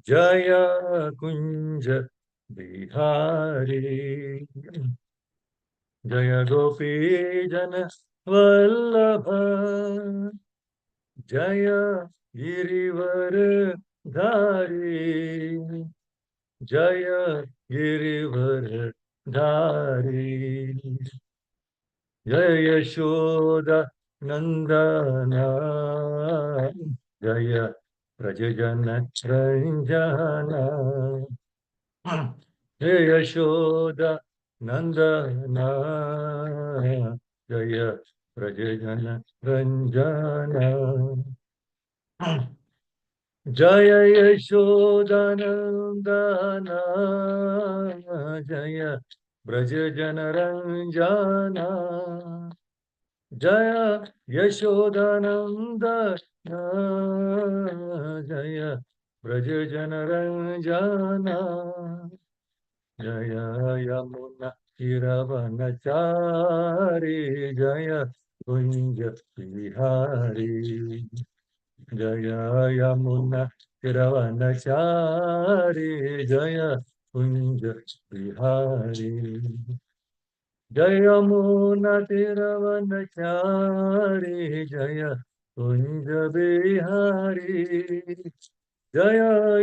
जय कुंज बिहारी, जय गोपी जन वल्लभ, जय गिरिवर धारी, जय गिरिवर धारी, जय यशोदा नंदन, जय प्रजजन रंजन, जय यशोदा नंदन, जय प्रजजन रंजन, जय यशोदा नंदन, जय ब्रजजन रंजन, जय यशोदानंदन, जय ब्रजजन रंजन, जय यमुना तीरवनचारी, जय कुंज बिहारी, जय यमुना तीरवनचारी, जय कुंज बिहारी, जय यमुना तीरवनचारी, जय कुंज बिहारी, जय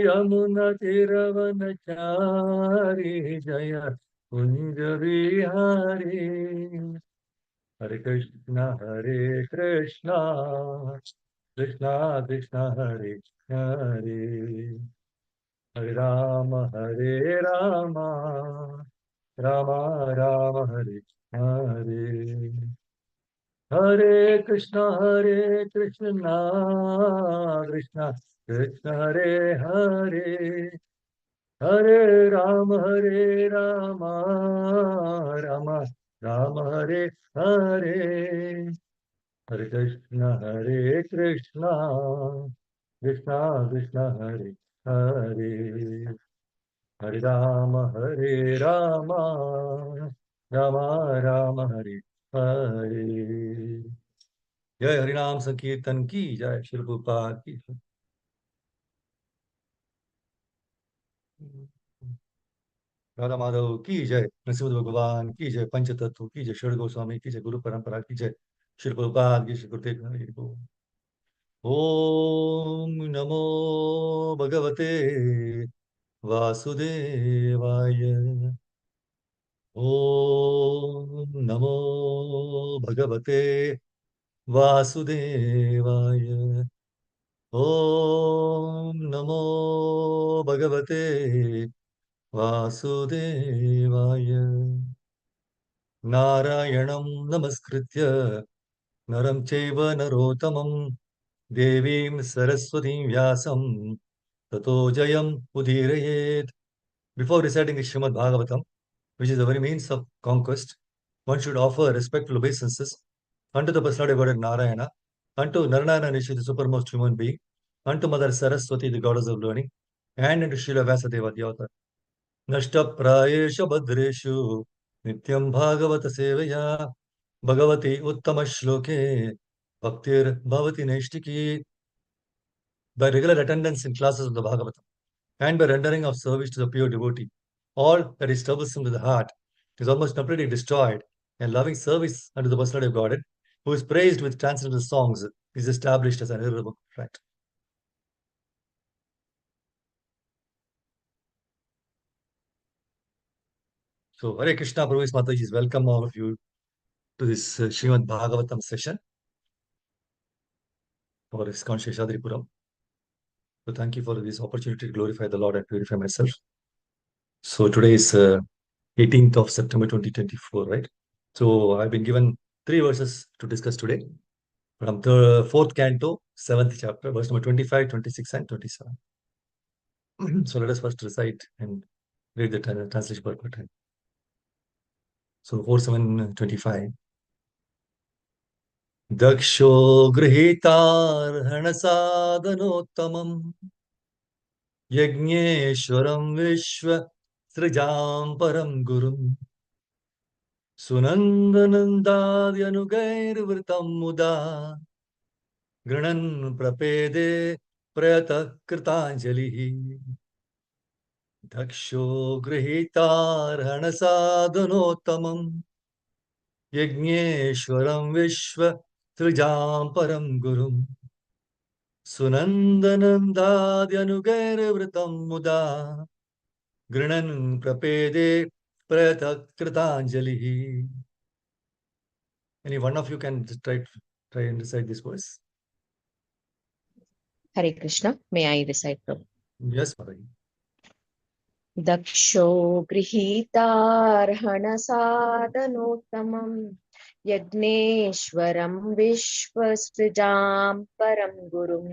यमुना तीरवनचारी, जय कुंज बिहारी। हरे कृष्णा कृष्णा कृष्णा हरे हरे, हरे राम राम राम हरे हरे, हरे कृष्णा कृष्णा कृष्ण हरे हरे, हरे राम राम राम हरे हरे, हरे कृष्णा कृष्णा कृष्ण हरे हरे, हरे राम राम राम हरे हरे। जय हरिनाम संकीर्तन की जय, श्री प्रभुपाद की जय। राधा माधव की जय, नरसिंह भगवान की जय, पंच तत्व की जय, षड गोस्वामी की जय, गुरु परंपरा की जय, श्री प्रभुपाद की, श्री गुरुदेव हरि बोल। ओम नमो भगवते वासुदेवाय, ओम नमो भगवते वासुदेवाय, ओम नमो भगवते वासुदेवाय। नारायणं नमस्कृत्य नरं चैव नरोत्तमं, देवीं सरस्वतीं व्यासं ततो जयं उदीरयेत्. Before reciting the Srimad Bhagavatam, which is the very means of conquest, one should offer respectful obeisances unto the personality of God Narayana, unto Narayana Nishi, the supermost human being, unto Mother Saraswati, the goddess of learning, and unto Srila Vyasadeva, the author. नष्टप्रायेषु भद्रेषु नित्यं भागवत सेवया, भगवती उत्तम श्लोके भक्तिर्भवति नैष्टिकी. By regular attendance in classes of the Bhagavatam and by rendering of service to the pure devotee, all that is troublesome to the heart is almost completely destroyed, and loving service unto the personality of Godhead, who is praised with transcendental songs, is established as an irrevocable fact. So, Hare Krishna, Prabhu's Mataji is welcome all of you to this Srimad Bhagavatam session for ISKCON Seshadripuram. So, thank you for this opportunity to glorify the Lord and purify myself. So, today is 18th of September 2024, right? So, I've been given 3 verses to discuss today from the 4th canto, 7th chapter, verse number 25, 26, and 27. So, let us first recite and read the translation per time. So, 4, 7, 25. दक्षो गृहीतार्हणसाधनोत्तमम् यज्ञेश्वरं विश्वसृजां परं गुरुम् सुनन्दनन्दाद्यनुगैर्वृतं मुदा गृणन् प्रपेदे प्रयतः कृताञ्जलिः. दक्षो गृहीतार्हणसाधनोत्तमम् यज्ञेश्वरं विश्वसृजां परं गुरुम् सुनन्दनन्दाद्यनुगैर्वृतं मुदा गृणन् प्रपेदे प्रयतकृताञ्जलिः. Any one of you can try and recite this verse? Hare Krishna. May I recite, Prabhu? Yes, Mataji. दक्षो गृहीतार्हणसाधनोत्तमम् यज्ञेश्वरं विश्वसृजां परं गुरुं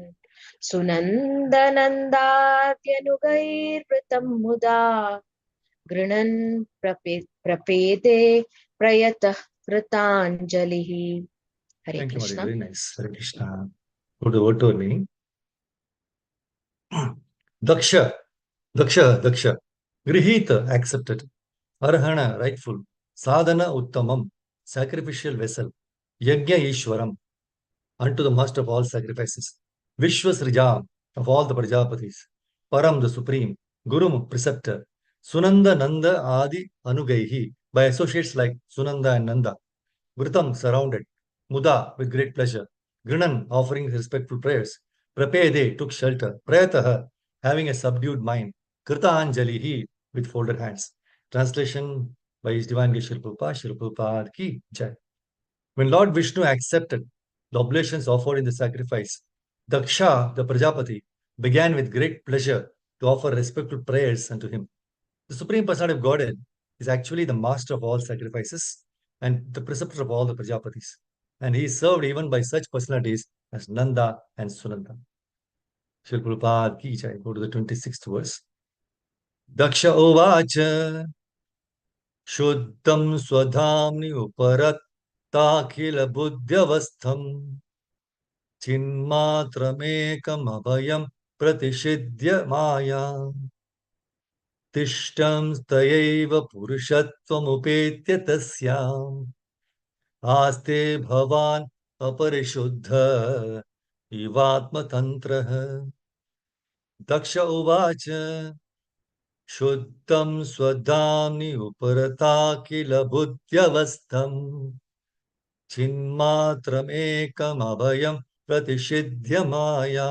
सुनन्दनन्दाद्यनुगैर्वृतं मुदा गृणन् प्रपेदे प्रयतः कृताञ्जलिः. Hare Thank you, Mataji. Krishna. Very nice. Hare Krishna. Go to the word tour meaning. Daksha, Daksha. Grihita, accepted. Arhana, rightful. Sadhana, uttamam, sacrificial vessel. Yajna, Ishwaram, unto the master of all sacrifices. Vishwasrija, of all the Prajapatis. Param, the supreme. Gurum, preceptor. Sunanda, Nanda, Adi, Anugaihi, by associates like Sunanda and Nanda. Vritam, surrounded. Muda, with great pleasure. Grinan, offering respectful prayers. Prapede, took shelter. Prayataha, having a subdued mind. Krita Anjalihi, with folded hands. Translation by His Divine Grace Srila Prabhupada, Srila Prabhupada Ki Jai. When Lord Vishnu accepted the oblations offered in the sacrifice, Daksha, the Prajapati, began with great pleasure to offer respectful prayers unto him. The Supreme Personality of Godhead is actually the master of all sacrifices and the preceptor of all the Prajapatis. And he is served even by such personalities as Nanda and Sunanda. Srila Prabhupada Ki Jai. Go to the 26th verse. Daksha Ovacha Shuddham Swadhamni Uparattakhila Buddhyavastham Chinmatramekam Pratishidya Maya Tishtam Stayaiva Purushatvamupetyya Tasyam Aste Bhavan Aparishuddha Ivatma Tantraha. Daksha Uvacha Shuddham Swadhamni Uparata Buddhyavastham Chinmatramekam Pratishidya Maya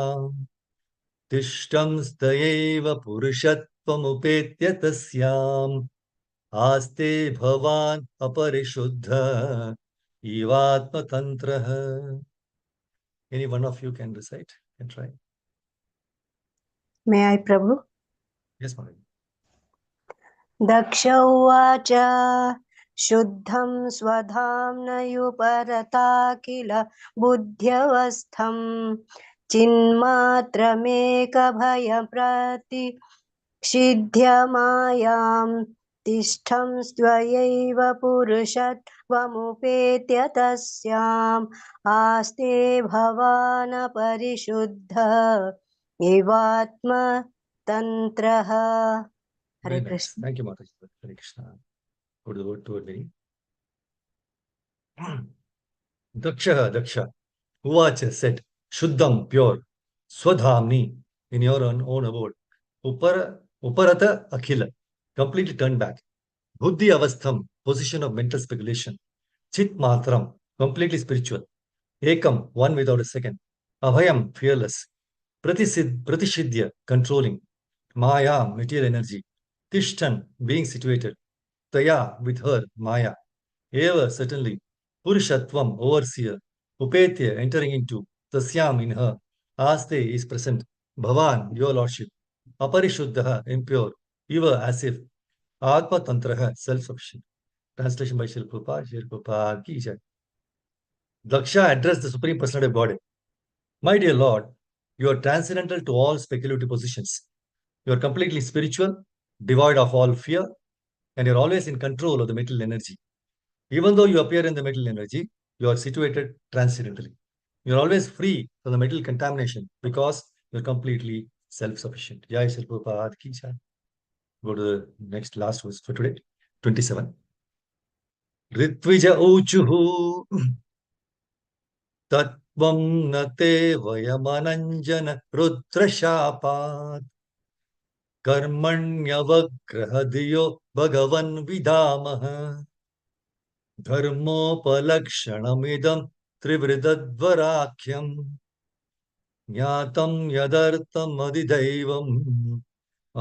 Tishtam Stayaiva Purushatvamupetyya Tasyam Aste Bhavan Aparishuddha Ivatma Tantraha. Any one of you can recite and try. May I, Prabhu? Yes, Madam. दक्ष उवाच शुद्धं स्वधाम्नयुपरता किल बुद्ध्यवस्थं चिन्मात्रमेकभयप्रतिषिध्यमायां तिष्ठं स्वयैव पुरुषत्वमुपेत्य तस्याम् आस्ते भवानपरिशुद्ध इवात्मतन्त्रः. Very Hare nice. Krishna. Thank you, Mataji. Hare Krishna. Go to the word to word meaning. Daksha, Uvacha said, Shuddham, pure, Swadhamni, in your own abode, Uparata Akhila, completely turned back, Buddhi Avastham, position of mental speculation, Chit Matram, completely spiritual, Ekam, one without a second, Abhayam, fearless, Pratishidya, controlling, Maya, material energy, Tishtan, being situated, Taya, with her, Maya, Eva, certainly, Purushatvam, overseer, Upetya, entering into, Tasyam, in her, Aste is present, Bhavan, your lordship, Aparishuddha, impure, Eva, as if, Atma Tantraha, self-sufficient. Translation by Srila Prabhupada, Srila Prabhupada Ki Jai. Daksha addressed the Supreme Personality of Godhead. My dear Lord, you are transcendental to all speculative positions. You are completely spiritual, devoid of all fear, and you're always in control of the material energy. Even though you appear in the material energy, you are situated transcendentally. You're always free from the material contamination because you're completely self-sufficient. Jai Shri Prabhupada Ki Jai. Go to the next last verse for today, 27. Ritvija Uchuhu Tatvam Nate Vayamananjana Rudrashapat कर्मण्यवग्रहधियो भगवन् विदामः धर्मोपलक्षणमिदं त्रिवृदध्वराख्यम् ज्ञातं यदर्थमधिदैवम्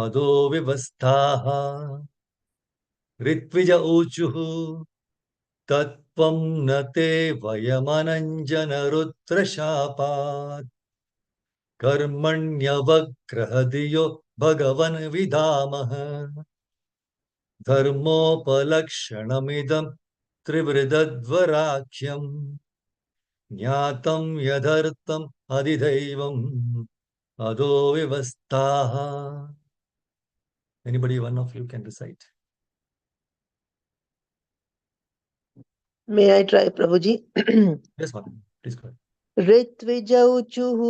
अदो विवस्थाः ऋत्विज ऊचुः तत्त्वं न ते वयमनञ्जनरुद्रशापात् कर्मण्यवग्रहधियो भगवन् विदामः धर्मोपलक्षणमिदं त्रिवृदध्वराख्यम् ज्ञातं यदर्थम् अधिदैवम् अदो विवस्थाः. Anybody, one of you can recite. May I try, Prabhuji? Yes, Mother. Please go ahead. ऋत्विजौचुः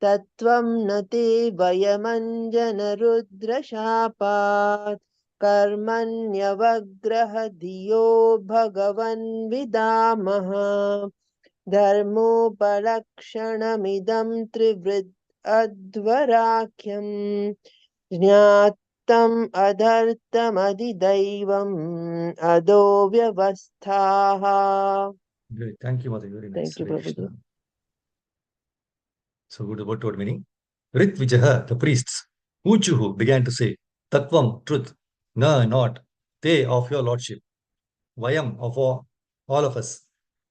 तत्त्वं न ते वयमञ्जनरुद्रशापात् कर्मण्यवग्रहधियो भगवन् विदामः धर्मोपलक्षणमिदं त्रिवृद् अध्वराख्यम् ज्ञातम् अधर्तमधिदैवम् अदो व्यवस्थाः. Great. Thank you, Mother. Very nice. Thank you, Hare Prabhuji. Krishna. So good word meaning. Ritvijaha, the priests, Uchuhu began to say, Tattvam, truth, Na, not, Te, of your lordship, Vayam, of all of us,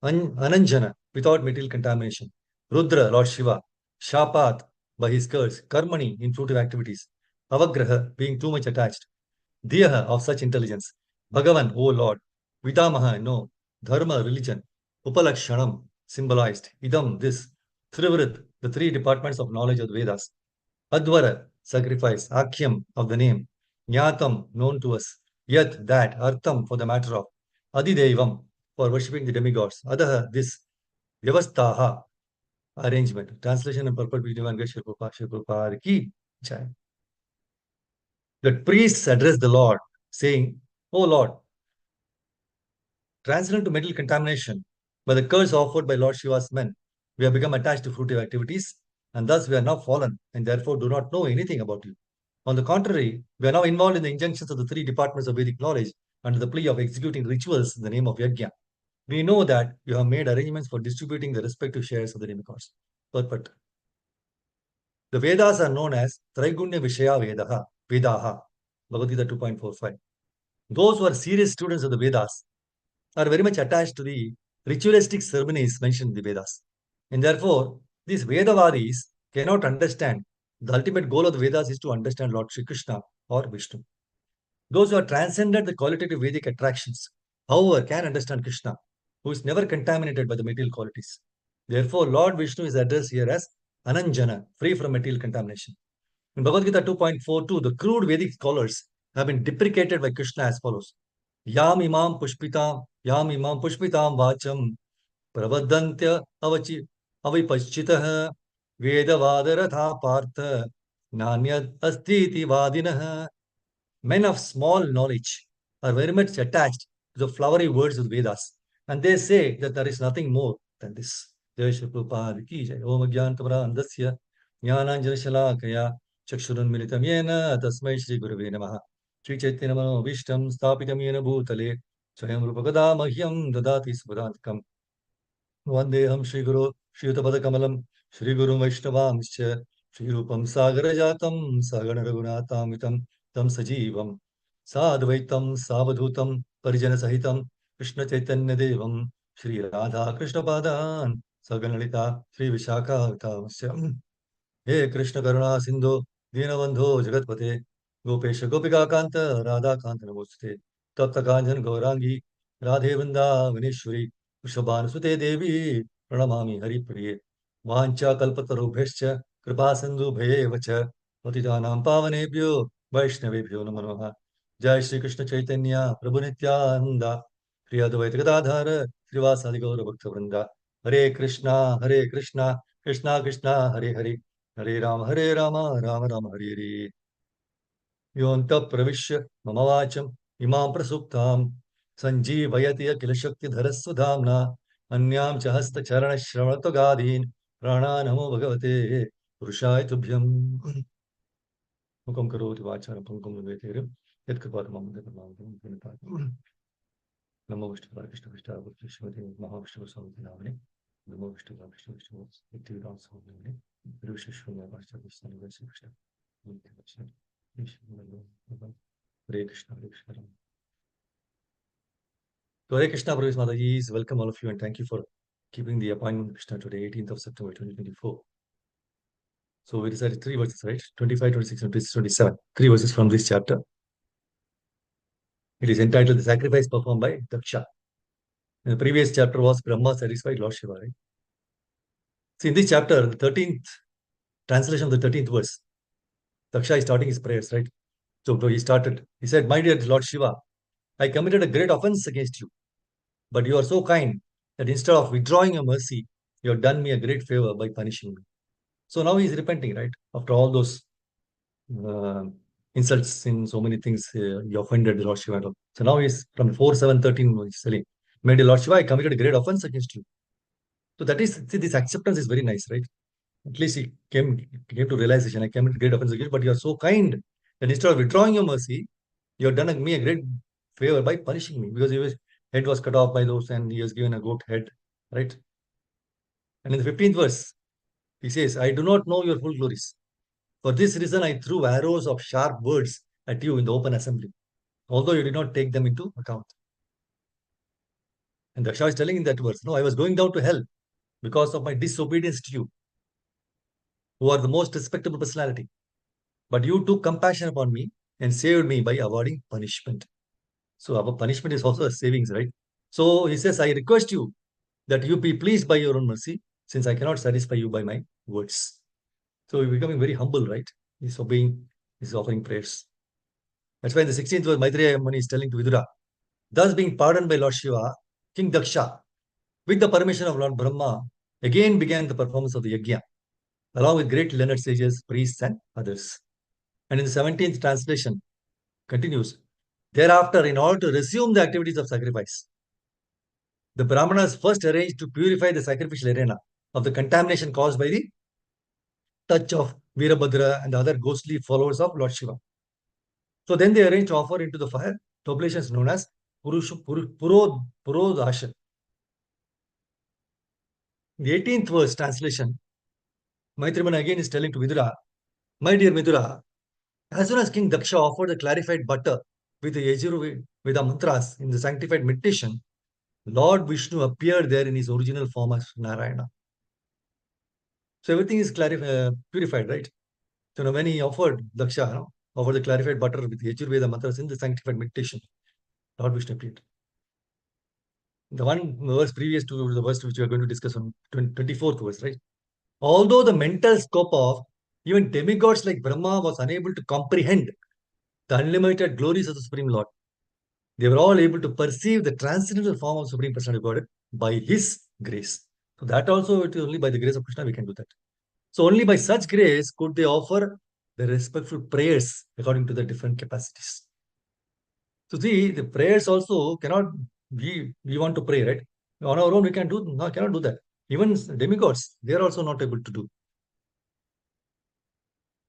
Ananjana, without material contamination, Rudra, Lord Shiva, Shapat, by his curse, Karmani, in fruitive activities, Avagraha, being too much attached, Diyaha, of such intelligence, Bhagavan, O Lord, Vidamaha, no, Dharma, religion, Upalakshanam, symbolized, Idam, this, Trivrit, the three departments of knowledge of the Vedas, Advara, sacrifice, Akhyam, of the name, Nyatam, known to us, Yat, that, Artham, for the matter of, Adidevam, for worshipping the demigods, Adaha, this, Vyavastaha, arrangement. Translation and purport be given by Shri Prabhupada ki jai. The priests address the Lord, saying, O Lord, transcendent to mental contamination, by the curse offered by Lord Shiva's men, we have become attached to fruitive activities, and thus we are now fallen, and therefore do not know anything about you. On the contrary, we are now involved in the injunctions of the three departments of Vedic knowledge under the plea of executing rituals in the name of Yajna. We know that you have made arrangements for distributing the respective shares of the demigods. Purport. The Vedas are known as Traigunya Vishaya Vedaha, Bhagavad Gita 2.45. Those who are serious students of the Vedas are very much attached to the ritualistic ceremonies mentioned in the Vedas. And therefore, these Vedavadis cannot understand the ultimate goal of the Vedas is to understand Lord Sri Krishna or Vishnu. Those who have transcended the qualitative Vedic attractions, however, can understand Krishna, who is never contaminated by the material qualities. Therefore, Lord Vishnu is addressed here as Ananjana, free from material contamination. In Bhagavad Gita 2.42, the crude Vedic scholars have been deprecated by Krishna as follows. Yam imam pushpitam vacham pravadantya avipaschitah vedavadarata partha nanyad astiti vadinah. Men of small knowledge are very much attached to the flowery words of the Vedas, and they say that there is nothing more than this. Jai Shri Prabhupada ki jai. Om Jnantamra Andasya Jnananjana Shalakaya Chakshurunmilitam Yena Tasmai Shri Gurave Namaha. Shri Chaitanya Manobishtam Stapitam Yena Bhutale Swayam Rupakada Mahyam Dadati Supadantikam. Vandeham Shri Guru Shri Kamalam Shri Guru Vaishnavamscha Shri Rupam Sagarajatam Sagana Raghunatamitam Tam Sajivam Sadvaitam Savadhutam Parijana Sahitam Krishna Chaitanya Devam Shri Radha Krishna Padan Saganalita Shri Vishaka Vitamsya. He Krishna Karuna Sindhu Dinabandho Jagatpate Gopesha Gopika Kanta Radha Kanta Namostate Tapta Kanjan Gaurangi Radhe Vrinda Vineshwari Vrishabhan Sute Devi Pranamami Hari Priye Vancha Kalpatarubhescha Kripa Sindhu Bhevacha Patitanam Pavanebhyo Vaishnavebhyo Namo Namaha. Jai Shri Krishna Chaitanya Prabhu Nityananda Shri Advaita Gadadhara Srivasadi Gaura Bhakta Vrinda. Hare Krishna Krishna Krishna Hare Hare Hare Rama Rama Rama Hare Hare. Yonta Pravishya Mamavacham Imam Prasuktam Sanjeevayati Akila Shakti Dharasudhamna Anyam Chahasta Charana Shravata Gadhin Prana Namo Bhagavate Purushaya Tubhyam. Mukam karoti vacharam pangam vivekeram yat kripatamam devanam Namo Vishnu Krishna Krishna Vishnu Mahavishnu Samiti Namani Namo Vishnu Krishna Vishnu Iktividam Samani Rusha Shuna Vacha Vishnu Vishnu Krishna Hare Krishna Hare Krishna. So Hare Krishna Pravis Mataji is welcome all of you and thank you for keeping the appointment with Krishna today, 18th of September 2024. So we decided 3 verses, right? 25, 26, and 27. 3 verses from this chapter. It is entitled The Sacrifice Performed by Daksha. In the previous chapter was Brahma satisfied Lord Shiva, right? See, in this chapter, the 13th translation of the 13th verse, Daksha is starting his prayers, right? So he said, My dear Lord Shiva, I committed a great offense against you, but you are so kind that instead of withdrawing your mercy, you have done me a great favor by punishing me. So now he is repenting, right? After all those insults in so many things, he offended the Lord Shiva. So now he's from 4:7:13, he's saying, My dear Lord Shiva, I committed a great offense against you. So that is, see, this acceptance is very nice, right? At least he came to realization, I committed great offense against you, but you are so kind that instead of withdrawing your mercy, you have done me a great favor by punishing me, because his head was cut off by those and he was given a goat head, right? And in the 15th verse, he says, I do not know your full glories. For this reason, I threw arrows of sharp words at you in the open assembly, although you did not take them into account. And Daksha is telling in that verse, no, I was going down to hell because of my disobedience to you, who are the most respectable personality. But you took compassion upon me and saved me by avoiding punishment. So our punishment is also a savings, right? So he says, I request you that you be pleased by your own mercy, since I cannot satisfy you by my words. So he's becoming very humble, right? He's obeying, he's offering prayers. That's why in the 16th verse, Maitreya Muni is telling to Vidura, thus being pardoned by Lord Shiva, King Daksha, with the permission of Lord Brahma, again began the performance of the yajna, along with great learned sages, priests, and others. And in the 17th translation, continues, thereafter, in order to resume the activities of sacrifice, the Brahmanas first arranged to purify the sacrificial arena of the contamination caused by the touch of Virabhadra and the other ghostly followers of Lord Shiva. So then they arranged to offer into the fire the oblations known as Purodasha. The 18th verse translation, Maitriman again is telling to Vidura, my dear Vidura, as soon as King Daksha offered the clarified butter with the Yajurveda mantras in the sanctified meditation, Lord Vishnu appeared there in his original form as Narayana. So everything is purified, right? So when he offered Daksha, offered the clarified butter with Yajurveda mantras in the sanctified meditation, Lord Vishnu appeared. The one verse previous to the verse which we are going to discuss on 24th verse, right? Although the mental scope of even demigods like Brahma was unable to comprehend the unlimited glories of the Supreme Lord, they were all able to perceive the transcendental form of Supreme Personality of God by His grace. So that also, it is only by the grace of Krishna we can do that. So only by such grace could they offer the respectful prayers according to the different capacities. So see, the prayers also cannot, we want to pray, right? On our own, we cannot do that. Even demigods, they are also not able to do.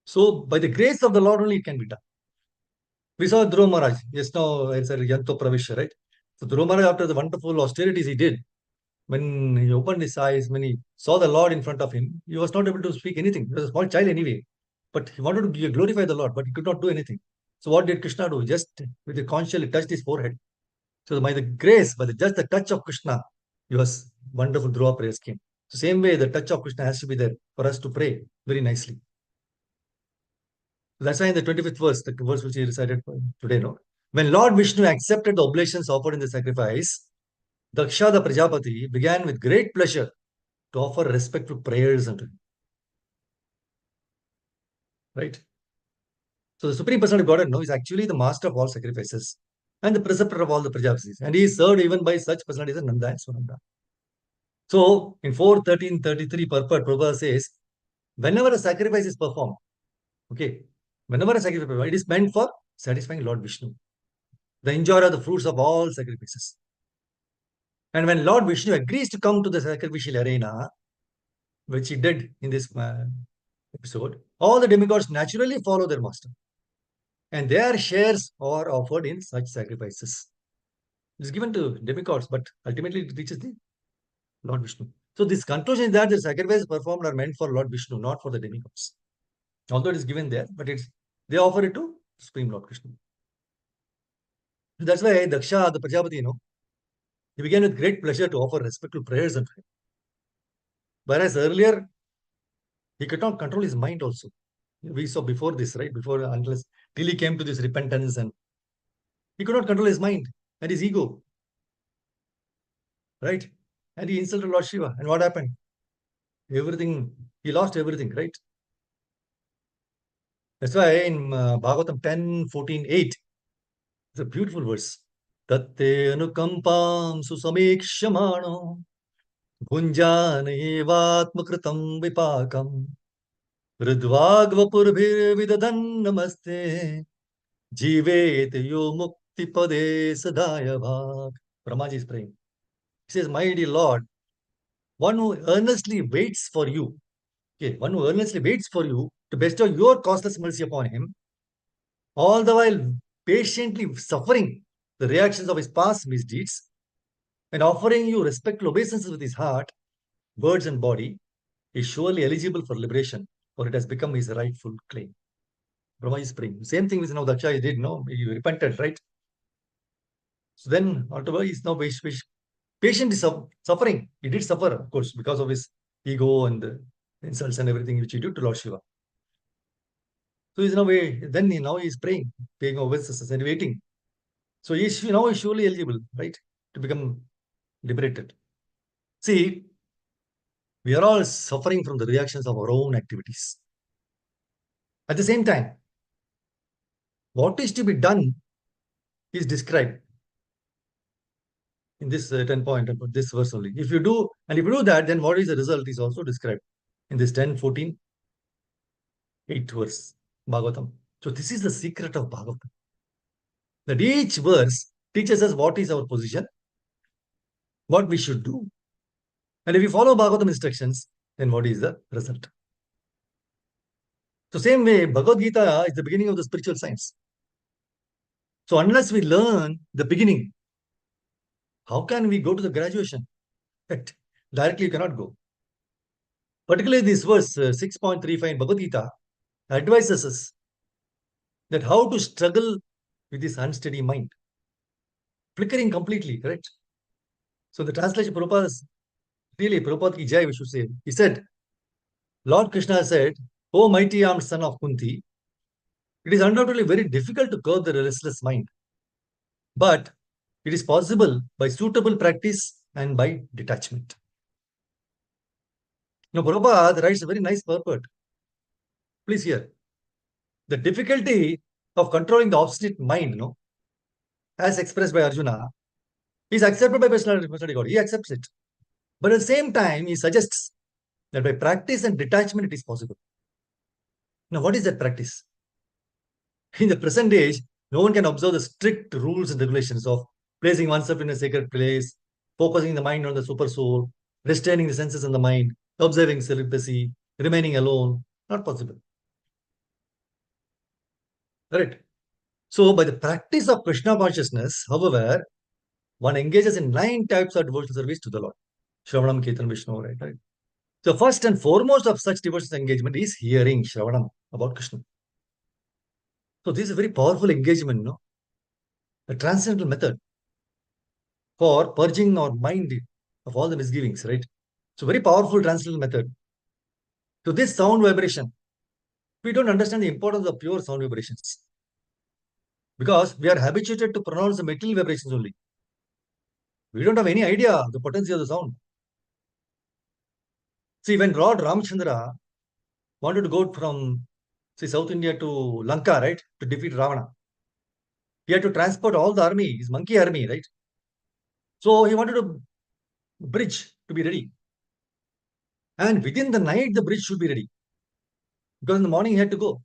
So by the grace of the Lord only it can be done. We saw Dhruva Maharaj. Yes, now it's a Yanto Pravisha, right? So Dhruva Maharaj, after the wonderful austerities he did, when he opened his eyes, when he saw the Lord in front of him, he was not able to speak anything. He was a small child anyway. But he wanted to glorify the Lord, but he could not do anything. So what did Krishna do? Just with the conch shell, he touched his forehead. So by the grace, just the touch of Krishna, was wonderful Dhruva prayers came. So same way, the touch of Krishna has to be there for us to pray very nicely. That's why in the 25th verse, the verse which he recited today, no? When Lord Vishnu accepted the oblations offered in the sacrifice, Daksha the Prajapati began with great pleasure to offer respectful prayers unto him. Right? So the Supreme Personality of Godhead is actually the master of all sacrifices and the preceptor of all the Prajapatis. And he is served even by such personalities as Nanda and Sunanda. So in 4:13:33 purport, Prabhupada says, whenever a sacrifice is performed, okay, whenever a sacrifice is performed, it is meant for satisfying Lord Vishnu, the enjoyer of the fruits of all sacrifices. And when Lord Vishnu agrees to come to the sacrificial arena, which he did in this episode, all the demigods naturally follow their master, and their shares are offered in such sacrifices. It is given to demigods, but ultimately it reaches the Lord Vishnu. So this conclusion is that the sacrifices performed are meant for Lord Vishnu, not for the demigods. Although it is given there, but they offer it to Supreme Lord Krishna. That's why Daksha, the Prajapati, he began with great pleasure to offer respectful prayers unto him. Whereas earlier, he could not control his mind also. We saw before this, right? Unless till he came to this repentance, and he could not control his mind and his ego, right? And he insulted Lord Shiva. And what happened? Everything, he lost everything, right? That's why in Bhagavatam 10:14-8, it's a beautiful verse. Tatte anukampam susamekshamano bhunjanayevatmakritam vipakam hridvagvapurvirvidadan namaste jivet yo mukti pade sadaya bhag. Brahmaji is praying. He says, my dear Lord, one who earnestly waits for you, one who earnestly waits for you to bestow your causeless mercy upon him, all the while patiently suffering the reactions of his past misdeeds and offering you respectful obeisances with his heart, words, and body, is surely eligible for liberation, for it has become his rightful claim. Brahma is praying. Same thing with now Daksha did, no? He repented, right? So then, whatever, he's now patiently suffering. He did suffer, of course, because of his ego and the insults and everything which he did to Lord Shiva. So he's now he's praying, paying obeisances and waiting. So he's surely eligible, right, to become liberated. See, we are all suffering from the reactions of our own activities. At the same time, what is to be done is described in this 10 point, this verse only. If you do that, then what is the result is also described in this 10:14, 8 verse, Bhagavatam. So this is the secret of Bhagavatam. That each verse teaches us what is our position, what we should do. And if we follow Bhagavatam instructions, then what is the result? So same way, Bhagavad Gita is the beginning of the spiritual science. So unless we learn the beginning, how can we go to the graduation? Directly you cannot go. Particularly this verse 6.35 in Bhagavad Gita advises us that how to struggle with this unsteady mind, flickering completely, correct? So the translation, Prabhupada ki jai, we should say. He said, Lord Krishna said, O mighty armed son of Kunti, it is undoubtedly very difficult to curb the restless mind. But it is possible by suitable practice and by detachment. Now, Prabhupada writes a very nice purport. Please hear. The difficulty of controlling the obstinate mind, as expressed by Arjuna, is accepted by personality God. He accepts it. But at the same time, he suggests that by practice and detachment, it is possible. Now, what is that practice? In the present age, no one can observe the strict rules and regulations of placing oneself in a sacred place, focusing the mind on the super soul, restraining the senses and the mind, observing celibacy, remaining alone. Not possible. Right? So, by the practice of Krishna consciousness, however, one engages in 9 types of devotional service to the Lord. Shravanam, Kirtan, Vishnu, right? So, first and foremost of such devotional engagement is hearing Shravanam about Krishna. So, this is a very powerful engagement, a transcendental method for purging our mind of all the misgivings, right? So, very powerful transcendental method. To this sound vibration, we don't understand the importance of pure sound vibrations because we are habituated to pronounce the material vibrations only. We don't have any idea of the potency of the sound. See, when Lord Ramachandra wanted to go from, say, South India to Lanka, right, to defeat Ravana, he had to transport all the army, his monkey army, right? So he wanted a bridge to be ready. And within the night, the bridge should be ready. Because in the morning, he had to go.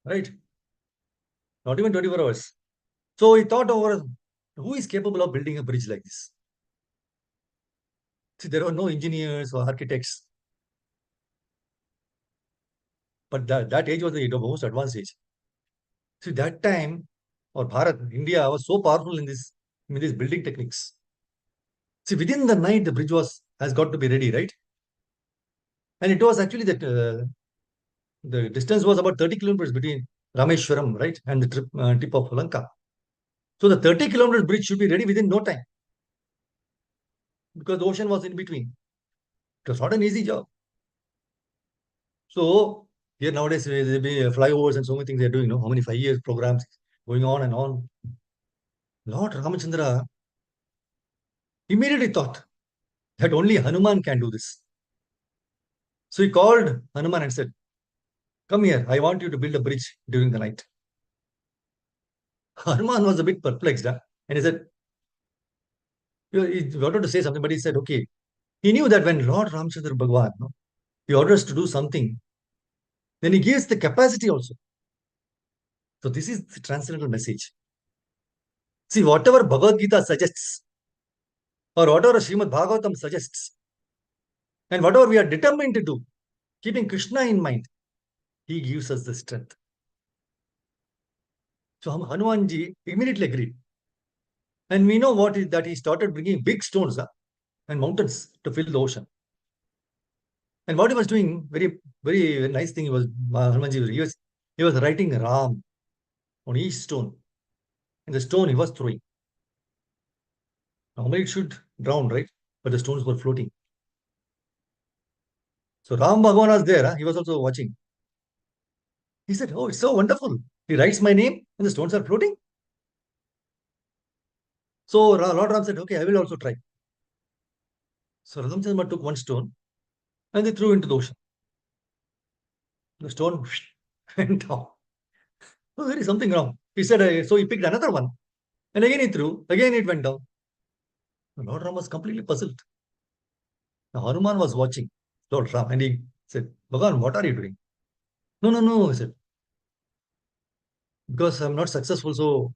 Right? Not even 24 hours. So he thought over who is capable of building a bridge like this? See, there were no engineers or architects. But that age was the most advanced age. See, that time, or Bharat, India was so powerful in these building techniques. See, within the night, the bridge has got to be ready, right? And it was actually that the distance was about 30 kilometers between Rameshwaram, right, and the tip of Lanka. So the 30 kilometers bridge should be ready within no time because the ocean was in between. It was not an easy job. So here nowadays there be flyovers and so many things they're doing. How many 5 years programs going on and on. Lord Ramachandra immediately thought that only Hanuman can do this. So he called Hanuman and said, "Come here, I want you to build a bridge during the night." Hanuman was a bit perplexed, and he said, he wanted to say something, but he said, okay. He knew that when Lord Ramchandra Bhagwan, he orders to do something, then he gives the capacity also. So this is the transcendental message. See, whatever Bhagavad Gita suggests, or whatever Srimad Bhagavatam suggests, and whatever we are determined to do, keeping Krishna in mind, he gives us the strength. So Hanumanji immediately agreed. And we know that he started bringing big stones and mountains to fill the ocean. And what he was doing, very, very nice thing, Hanumanji, he was writing Ram on each stone. And the stone he was throwing. Normally it should drown, right? But the stones were floating. So Ram Bhagwan was there. He was also watching. He said, "Oh, it's so wonderful. He writes my name and the stones are floating." So Lord Ram said, "Okay, I will also try." So Ramchandra took one stone and they threw into the ocean. The stone went down. So there is something wrong. He said, so he picked another one. And again he threw. Again it went down. Lord Ram was completely puzzled. Now Hanuman was watching Lord Ram and he said, "Bhagavan, what are you doing?" No, no, no, he said, "because I'm not successful." So,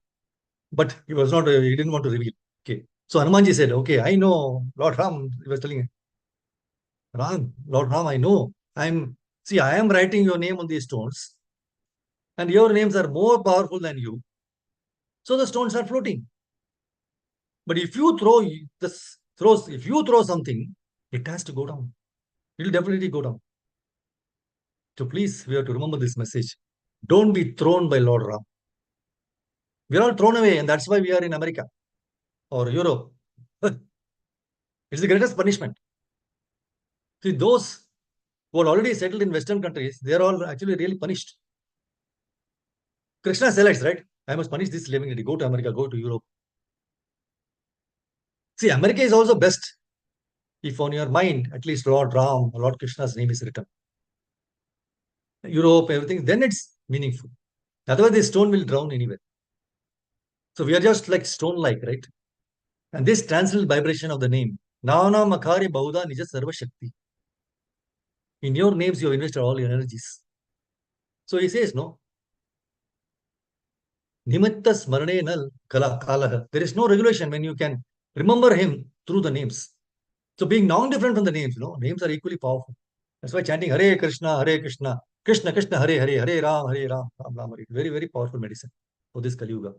but he was not, he didn't want to reveal. Okay. So Hanumanji said, "Okay, I know, Lord Ram," he was telling him, Lord Ram, I know. I am writing your name on these stones, and your names are more powerful than you. So the stones are floating. But if you throw something, it has to go down. It will definitely go down. So please, we have to remember this message. Don't be thrown by Lord Ram. We are all thrown away, and that's why we are in America or Europe. It's the greatest punishment. See, those who are already settled in Western countries, they are all actually really punished. Krishna selects, right? I must punish this living entity. Go to America, go to Europe. See, America is also best if on your mind, at least Lord Ram, Lord Krishna's name is written. Europe, everything, then it's meaningful. Otherwise, the stone will drown anywhere. So we are just like stone-like, right? And this transcendental vibration of the name, Nana Makari Bahuda Nija Sarva Shakti. In your names, you have invested all your energies. So he says, no, Nimitta Smarane Nal Kalaha. There is no regulation when you can remember him through the names. So being non-different from the names, names are equally powerful. That's why chanting Hare Krishna, Krishna Krishna, Hare Hare, Hare Ram, Ram Ram, Hare. Very, very powerful medicine for this Kali Yuga.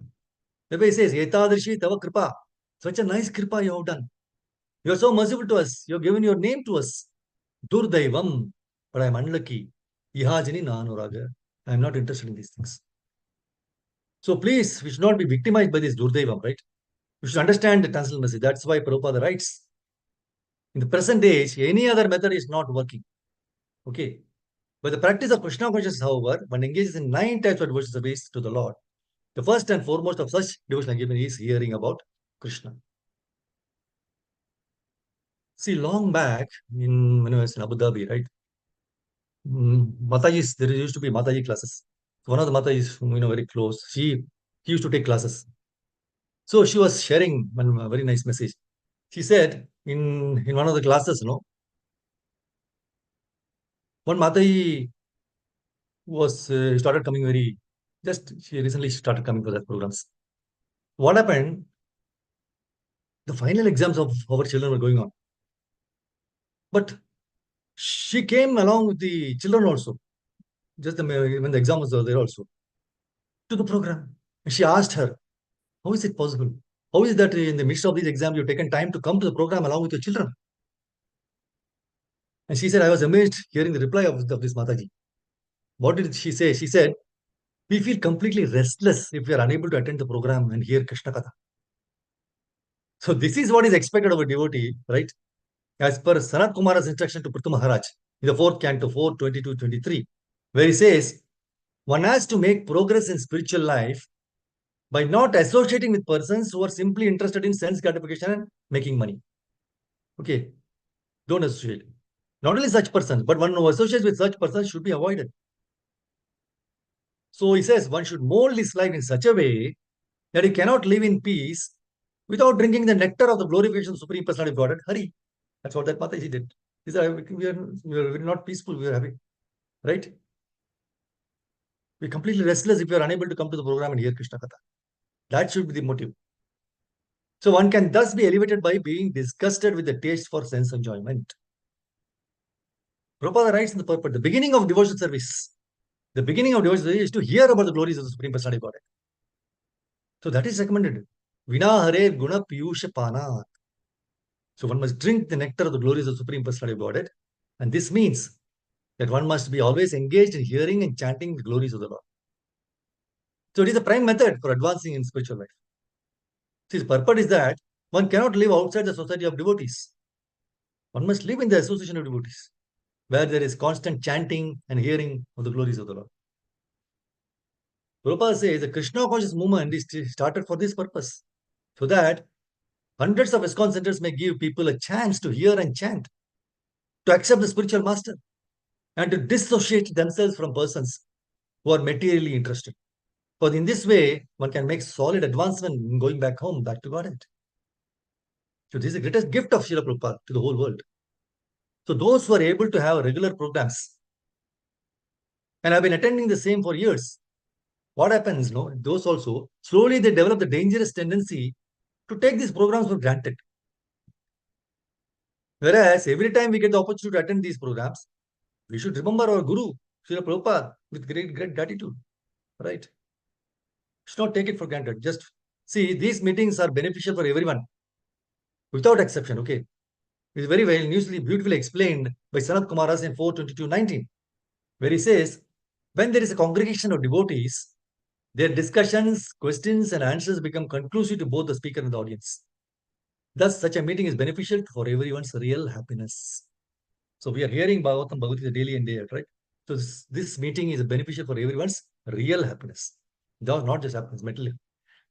The way he says, Etadrishi Tava Kripa. Such a nice Kripa you have done. You are so merciful to us. You have given your name to us. Durdaivam. But I am unlucky. Ihajani Nanuraga. I am not interested in these things. So please, we should not be victimized by this Durdaivam, right? We should understand the transcendental message. That's why Prabhupada writes, in the present age, any other method is not working. Okay. But the practice of Krishna consciousness, however, one engages in 9 types of devotional service to the Lord. The first and foremost of such devotional engagement is hearing about Krishna. See, long back when I was in Abu Dhabi, right? Mataji's, there used to be Mataji classes. So one of the Matajis, very close, he used to take classes. So she was sharing one very nice message. She said in one of the classes, one Mataji started coming she recently started coming for that programs. What happened? The final exams of our children were going on. But she came along with the children also. just when the exam was there also, to the program. And she asked her, how is it possible? How is it that in the midst of these exams, you've taken time to come to the program along with your children? And she said, I was amazed hearing the reply of this Mataji. What did she say? She said, we feel completely restless if we are unable to attend the program and hear Krishna Katha. So this is what is expected of a devotee, right? As per Sanat Kumara's instruction to Prithu Maharaj in the 4th canto, 4:22-23, where he says, one has to make progress in spiritual life by not associating with persons who are simply interested in sense gratification and making money. Okay, don't associate. Not only such persons, but one who associates with such persons should be avoided. So he says one should mold his life in such a way that he cannot live in peace without drinking the nectar of the glorification of the Supreme Personality of Godhead, Hari. That's what that Mataji did. He said, we are not peaceful, we are happy. Right? We're completely restless if we are unable to come to the program and hear Krishna Katha. That should be the motive. So one can thus be elevated by being disgusted with the taste for sense enjoyment. Prabhupada writes in the purport, the beginning of devotional service, the beginning of devotional service is to hear about the glories of the Supreme Personality of Godhead. So that is recommended. Vina Hare Guna Piyusha Panat. So one must drink the nectar of the glories of the Supreme Personality of Godhead. And this means that one must be always engaged in hearing and chanting the glories of the Lord. So it is a prime method for advancing in spiritual life. See, the purpose is that one cannot live outside the society of devotees. One must live in the association of devotees, where there is constant chanting and hearing of the glories of the Lord. Prabhupada says the Krishna conscious movement is started for this purpose, so that hundreds of ISKCON centers may give people a chance to hear and chant, to accept the spiritual master, and to dissociate themselves from persons who are materially interested. For in this way, one can make solid advancement in going back home, back to Godhead. So this is the greatest gift of Srila Prabhupada to the whole world. So those who are able to have regular programs and have been attending the same for years, what happens? No, those also slowly they develop the dangerous tendency to take these programs for granted. Whereas every time we get the opportunity to attend these programs, we should remember our Guru, Srila Prabhupada, with great gratitude. Right? Should not take it for granted. Just see, these meetings are beneficial for everyone, without exception. Okay. It's very well, beautifully explained by Sanat Kumaras in 4:22-19, where he says, when there is a congregation of devotees, their discussions, questions, and answers become conclusive to both the speaker and the audience. Thus, such a meeting is beneficial for everyone's real happiness. So we are hearing Bhagavatam Bhagavad Gita daily and day out, right? So this meeting is beneficial for everyone's real happiness. Not just happiness, mentally.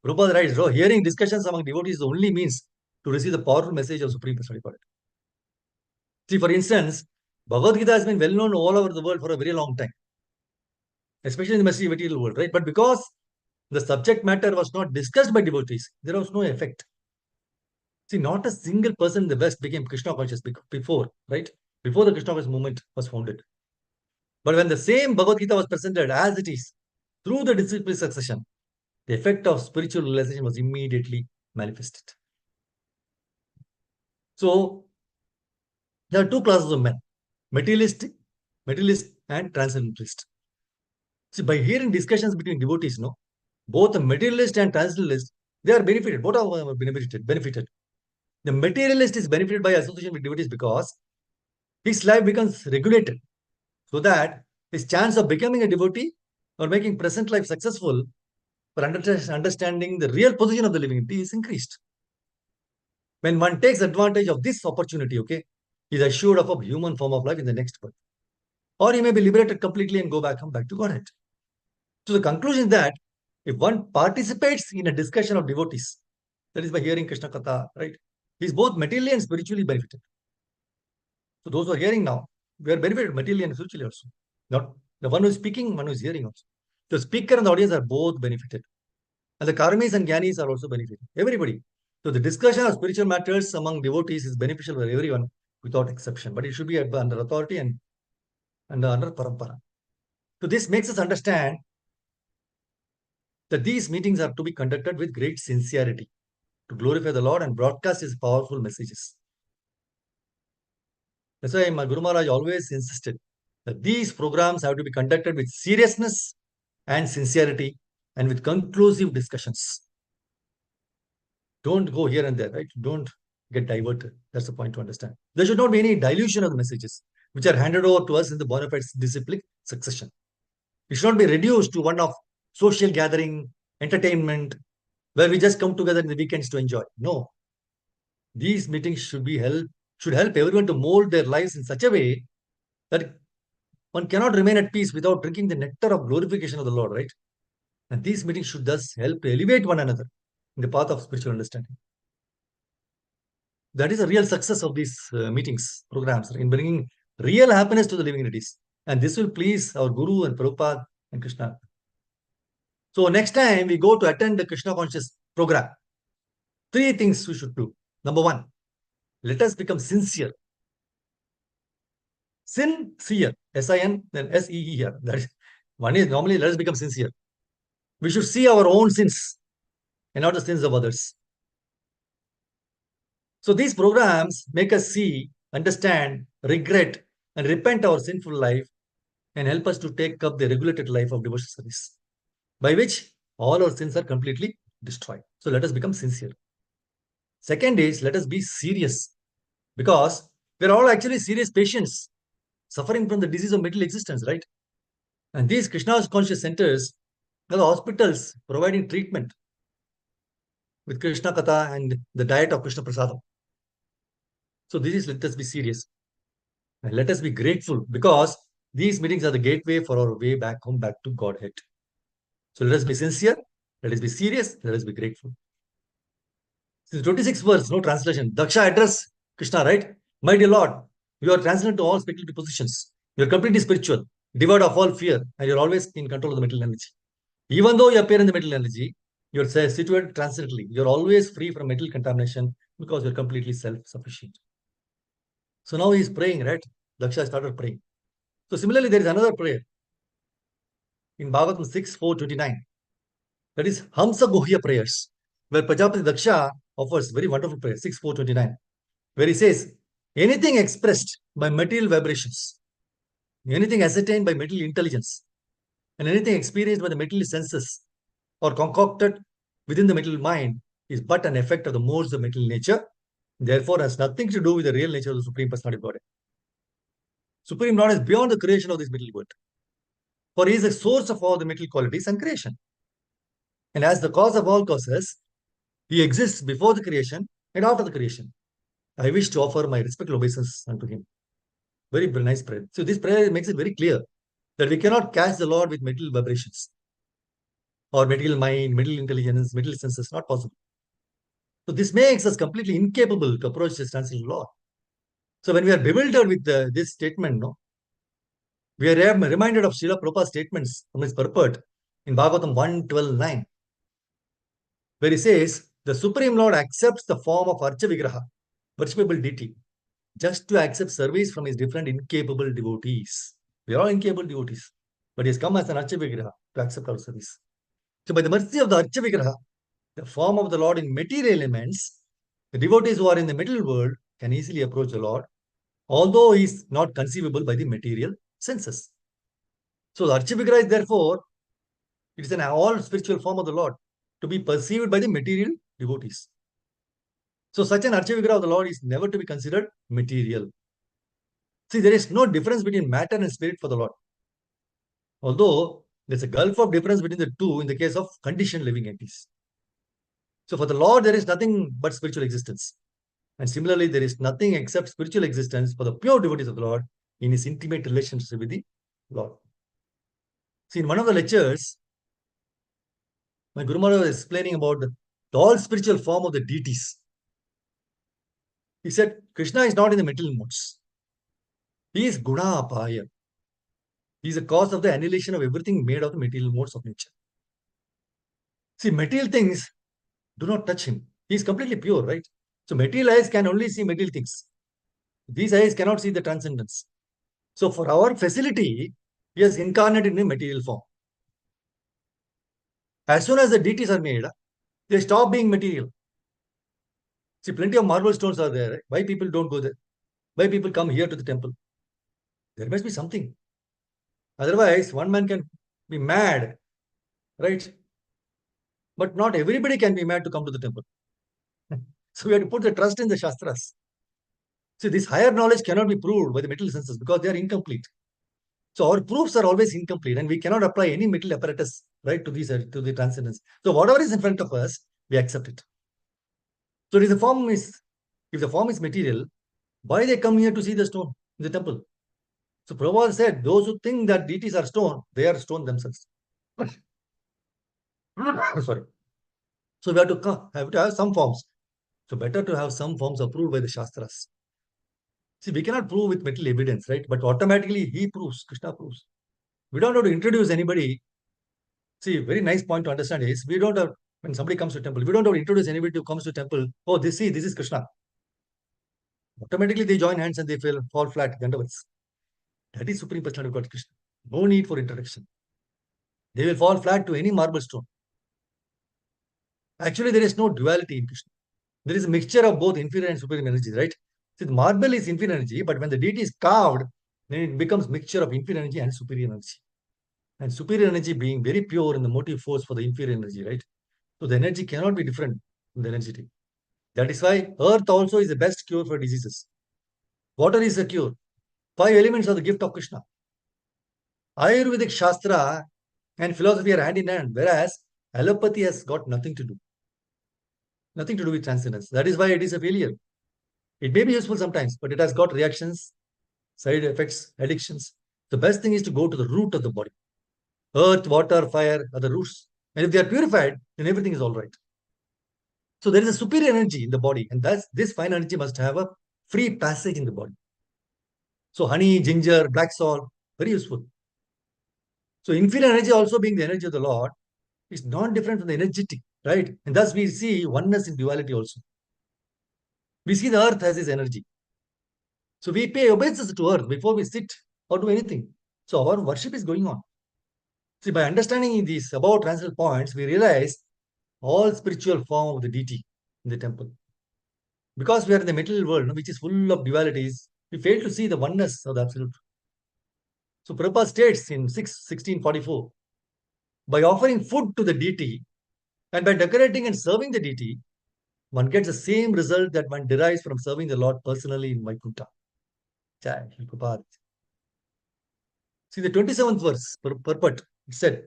Prabhupada writes, hearing discussions among devotees is the only means to receive the powerful message of Supreme Personality of Godhead. See, for instance, Bhagavad Gita has been well known all over the world for a very long time, especially in the material world, right? But because the subject matter was not discussed by devotees, there was no effect. See, not a single person in the West became Krishna conscious before, right? Before the Krishna conscious movement was founded. But when the same Bhagavad Gita was presented as it is, through the disciplic succession, the effect of spiritual realization was immediately manifested. So, there are two classes of men, materialist and transcendentalist. See, by hearing discussions between devotees, both the materialist and transcendentalist, they are benefited. Both of them are benefited. The materialist is benefited by association with devotees because his life becomes regulated, so that his chance of becoming a devotee or making present life successful for understanding the real position of the living entity is increased. When one takes advantage of this opportunity, okay, he is assured of a human form of life in the next birth. Or he may be liberated completely and go back to Godhead. So the conclusion is that if one participates in a discussion of devotees, that is by hearing Krishna Katha, right, he is both materially and spiritually benefited. So those who are hearing now, we are benefited materially and spiritually also. Not the one who is speaking, one who is hearing also. The speaker and the audience are both benefited. And the karmis and gyanis are also benefited. Everybody. So the discussion of spiritual matters among devotees is beneficial for everyone without exception. But it should be under authority and under parampara. So this makes us understand that these meetings are to be conducted with great sincerity to glorify the Lord and broadcast his powerful messages. That's why my Guru Maharaj always insisted that these programs have to be conducted with seriousness and sincerity and with conclusive discussions. Don't go here and there, right? Don't get diverted. That's the point to understand. There should not be any dilution of the messages which are handed over to us in the bona fide disciplic succession. It should not be reduced to one of social gathering, entertainment, where we just come together in the weekends to enjoy. No. These meetings should help everyone to mold their lives in such a way that one cannot remain at peace without drinking the nectar of glorification of the Lord, right? And these meetings should thus help to elevate one another in the path of spiritual understanding. That is a real success of these meetings, programs, in bringing real happiness to the living entities. And this will please our Guru and Prabhupada and Krishna. So next time we go to attend the Krishna conscious program, 3 things we should do. Number 1, let us become sincere. Sincere, S-I-N, then S-E-E here. That is, one is normally let us become sincere. We should see our own sins and not the sins of others. So these programs make us see, understand, regret, and repent our sinful life and help us to take up the regulated life of devotional service, by which all our sins are completely destroyed. So let us become sincere. Second is, let us be serious, because we're all actually serious patients suffering from the disease of material existence, right? And these Krishna conscious centers are the hospitals providing treatment with Krishna Katha and the diet of Krishna Prasadam. So this is, let us be serious. And let us be grateful, because these meetings are the gateway for our way back home, back to Godhead. So let us be sincere, let us be serious, let us be grateful. Since 26 verse, no translation. Daksha address Krishna, right? My dear Lord, you are transcendent to all spiritual positions. You are completely spiritual, devoid of all fear, and you're always in control of the material energy. Even though you appear in the material energy, you're situated transcendently. You're always free from material contamination because you're completely self-sufficient. So now he's praying, right? Daksha started praying. So similarly, there is another prayer in Bhagavatam 6:4-29. That is Hamsa Guhya prayers, where Prajapati Daksha offers very wonderful prayer, 6:4-29, where he says, anything expressed by material vibrations, anything ascertained by material intelligence, and anything experienced by the material senses or concocted within the material mind is but an effect of the modes of material nature, therefore has nothing to do with the real nature of the Supreme Personality of Godhead. Supreme Lord is beyond the creation of this material world, for he is the source of all the material qualities and creation. And as the cause of all causes, he exists before the creation and after the creation. I wish to offer my respectful obeisance unto him. Very nice prayer. So this prayer makes it very clear that we cannot catch the Lord with material vibrations or material mind, material intelligence, material senses. Not possible. So this makes us completely incapable to approach this transcendental Lord. So when we are bewildered with this statement, no, we are reminded of Srila Prabhupada's statements from his purport in Bhagavatam 1:12-9, where he says, the Supreme Lord accepts the form of Archa Vigraha, worshipable deity, just to accept service from his different incapable devotees. We are all incapable devotees, but he has come as an Archa Vigraha to accept our service. So by the mercy of the Archa Vigraha, the form of the Lord in material elements, the devotees who are in the material world can easily approach the Lord, although he is not conceivable by the material senses. So the Archa Vigraha is therefore, it is an all spiritual form of the Lord to be perceived by the material devotees. So such an Archa Vigraha of the Lord is never to be considered material. See, there is no difference between matter and spirit for the Lord. Although there's a gulf of difference between the two in the case of conditioned living entities. So for the Lord, there is nothing but spiritual existence. And similarly, there is nothing except spiritual existence for the pure devotees of the Lord in his intimate relationship with the Lord. See, in one of the lectures, my Guru Maharaj was explaining about the all spiritual form of the deities. He said, Krishna is not in the material modes. He is Guna Apaya. He is the cause of the annihilation of everything made of the material modes of nature. See, material things do not touch him. He is completely pure, right? So material eyes can only see material things. These eyes cannot see the transcendence. So for our facility, he has incarnated in a material form. As soon as the deities are made, they stop being material. See, plenty of marble stones are there. Right? Why people don't go there? Why people come here to the temple? There must be something. Otherwise, one man can be mad, right? But not everybody can be mad to come to the temple. So we have to put the trust in the Shastras. See, this higher knowledge cannot be proved by the material senses because they are incomplete. So our proofs are always incomplete, and we cannot apply any material apparatus, right, to these to the transcendence. So whatever is in front of us, we accept it. So if the form is material, why they come here to see the stone in the temple? So Prabhupada said, those who think that deities are stone, they are stone themselves. Sorry. So we have to have some forms. So better to have some forms approved by the Shastras. See, we cannot prove with material evidence, right? But automatically he proves, Krishna proves. We don't have to introduce anybody. See, very nice point to understand is we don't have, when somebody comes to temple, we don't have to introduce anybody who comes to temple. Oh, this is Krishna. Automatically they join hands and they fall flat, Dandavats. That is Supreme Personality of God Krishna. No need for introduction. They will fall flat to any marble stone. Actually, there is no duality in Krishna. There is a mixture of both inferior and superior energies, right? See, the marble is inferior energy, but when the deity is carved, then it becomes mixture of inferior energy and superior energy. And superior energy being very pure in the motive force for the inferior energy, right? So the energy cannot be different from the energy. That is why earth also is the best cure for diseases. Water is the cure. 5 elements are the gift of Krishna. Ayurvedic Shastra and philosophy are hand in hand, whereas allopathy has got nothing to do. Nothing to do with transcendence. That is why it is a failure. It may be useful sometimes, but it has got reactions, side effects, addictions. The best thing is to go to the root of the body. Earth, water, fire are the roots. And if they are purified, then everything is all right. So there is a superior energy in the body, and this fine energy must have a free passage in the body. So honey, ginger, black salt, very useful. So inferior energy also being the energy of the Lord is not different from the energetic, right? And thus we see oneness in duality also. We see the earth has its energy. So we pay obeisance to earth before we sit or do anything. So our worship is going on. See, by understanding these above transcendental points, we realize all spiritual form of the deity in the temple. Because we are in the material world, which is full of dualities, we fail to see the oneness of the absolute. So Prabhupada states in 1644, by offering food to the deity and by decorating and serving the deity, one gets the same result that one derives from serving the Lord personally in Vaikuntha. Jai Prabhupada. See the 27th verse, purport, it said,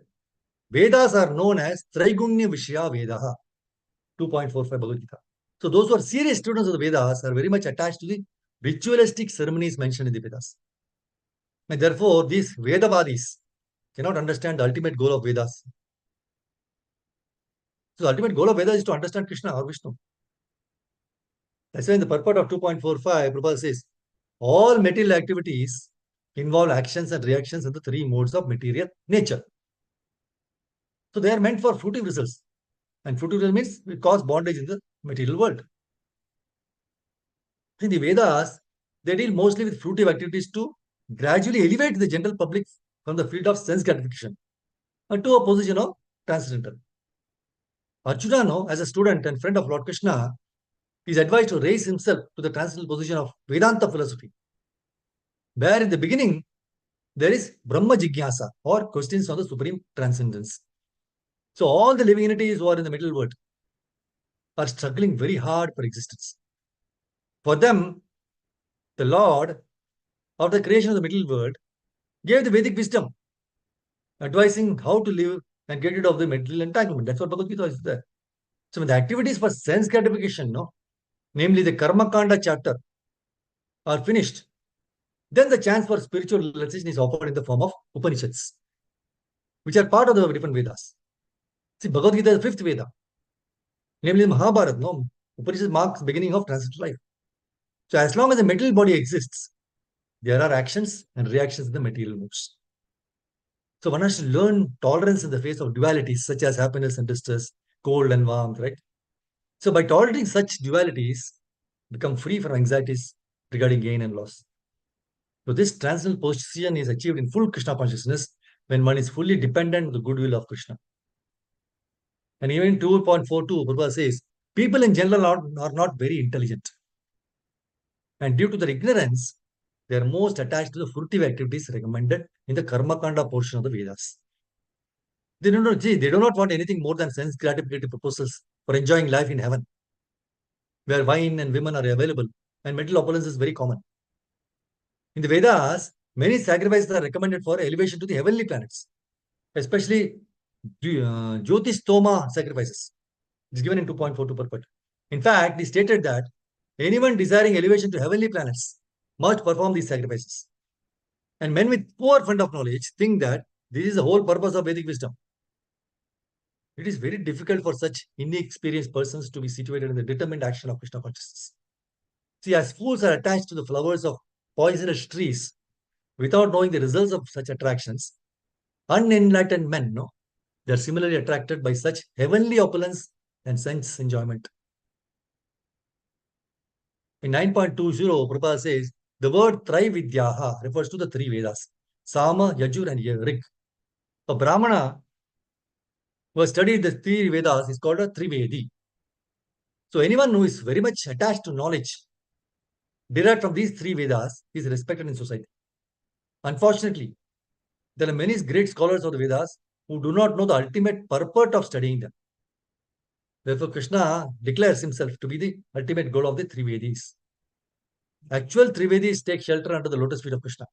Vedas are known as Traigunya Vishya Vedaha, 2.45 Bhagavad Gita. So those who are serious students of the Vedas are very much attached to the ritualistic ceremonies mentioned in the Vedas. And therefore, these Vedavadis cannot understand the ultimate goal of Vedas. So the ultimate goal of Vedas is to understand Krishna or Vishnu. That's why in the purport of 2.45, Prabhupada says, all material activities involve actions and reactions in the three modes of material nature. So they are meant for fruitive results. And fruitive result means it cause bondage in the material world. In the Vedas, they deal mostly with fruitive activities to gradually elevate the general public from the field of sense gratification to a position of transcendental. Arjuna, no, as a student and friend of Lord Krishna, is advised to raise himself to the transcendental position of Vedanta philosophy, where in the beginning there is Brahma Jigyasa or questions on the supreme transcendence. So all the living entities who are in the middle world are struggling very hard for existence. For them, the Lord, after the creation of the middle world, gave the Vedic wisdom, advising how to live and get rid of the mental entanglement. That's what Bhagavad Gita is there. So when the activities for sense gratification, no, namely the Karma Kanda chapter, are finished, then the chance for spiritual realization is offered in the form of Upanishads, which are part of the different Vedas. See, Bhagavad Gita is the fifth Veda, namely the Mahabharata. No, Upanishad marks beginning of transcendental life. So as long as the material body exists, there are actions and reactions in the material modes. So one has to learn tolerance in the face of dualities such as happiness and distress, cold and warmth, right? So by tolerating such dualities, become free from anxieties regarding gain and loss. So this transcendental position is achieved in full Krishna consciousness when one is fully dependent on the goodwill of Krishna. And even 2.42, Prabhupada says, people in general are not very intelligent. And due to their ignorance, They are most attached to the fruitive activities recommended in the Karma Kanda portion of the Vedas. They do not want anything more than sense gratificatory proposals for enjoying life in heaven, where wine and women are available, and mental opulence is very common. In the Vedas, many sacrifices are recommended for elevation to the heavenly planets, especially Jyotistoma sacrifices. It is given in 2.42 purport. In fact, it stated that anyone desiring elevation to heavenly planets must perform these sacrifices. And men with poor fund of knowledge think that this is the whole purpose of Vedic wisdom. It is very difficult for such inexperienced persons to be situated in the determined action of Krishna consciousness. See, as fools are attached to the flowers of poisonous trees without knowing the results of such attractions, unenlightened men, they are similarly attracted by such heavenly opulence and sense enjoyment. In 9.20, Prabhupada says, the word Trividyaha refers to the three Vedas, Sama, Yajur, and Rig. A Brahmana who has studied the three Vedas is called a Trivedi. So anyone who is very much attached to knowledge derived from these three Vedas is respected in society. Unfortunately, there are many great scholars of the Vedas who do not know the ultimate purport of studying them. Therefore, Krishna declares himself to be the ultimate goal of the three Vedas. Actual Trivedis take shelter under the lotus feet of Krishna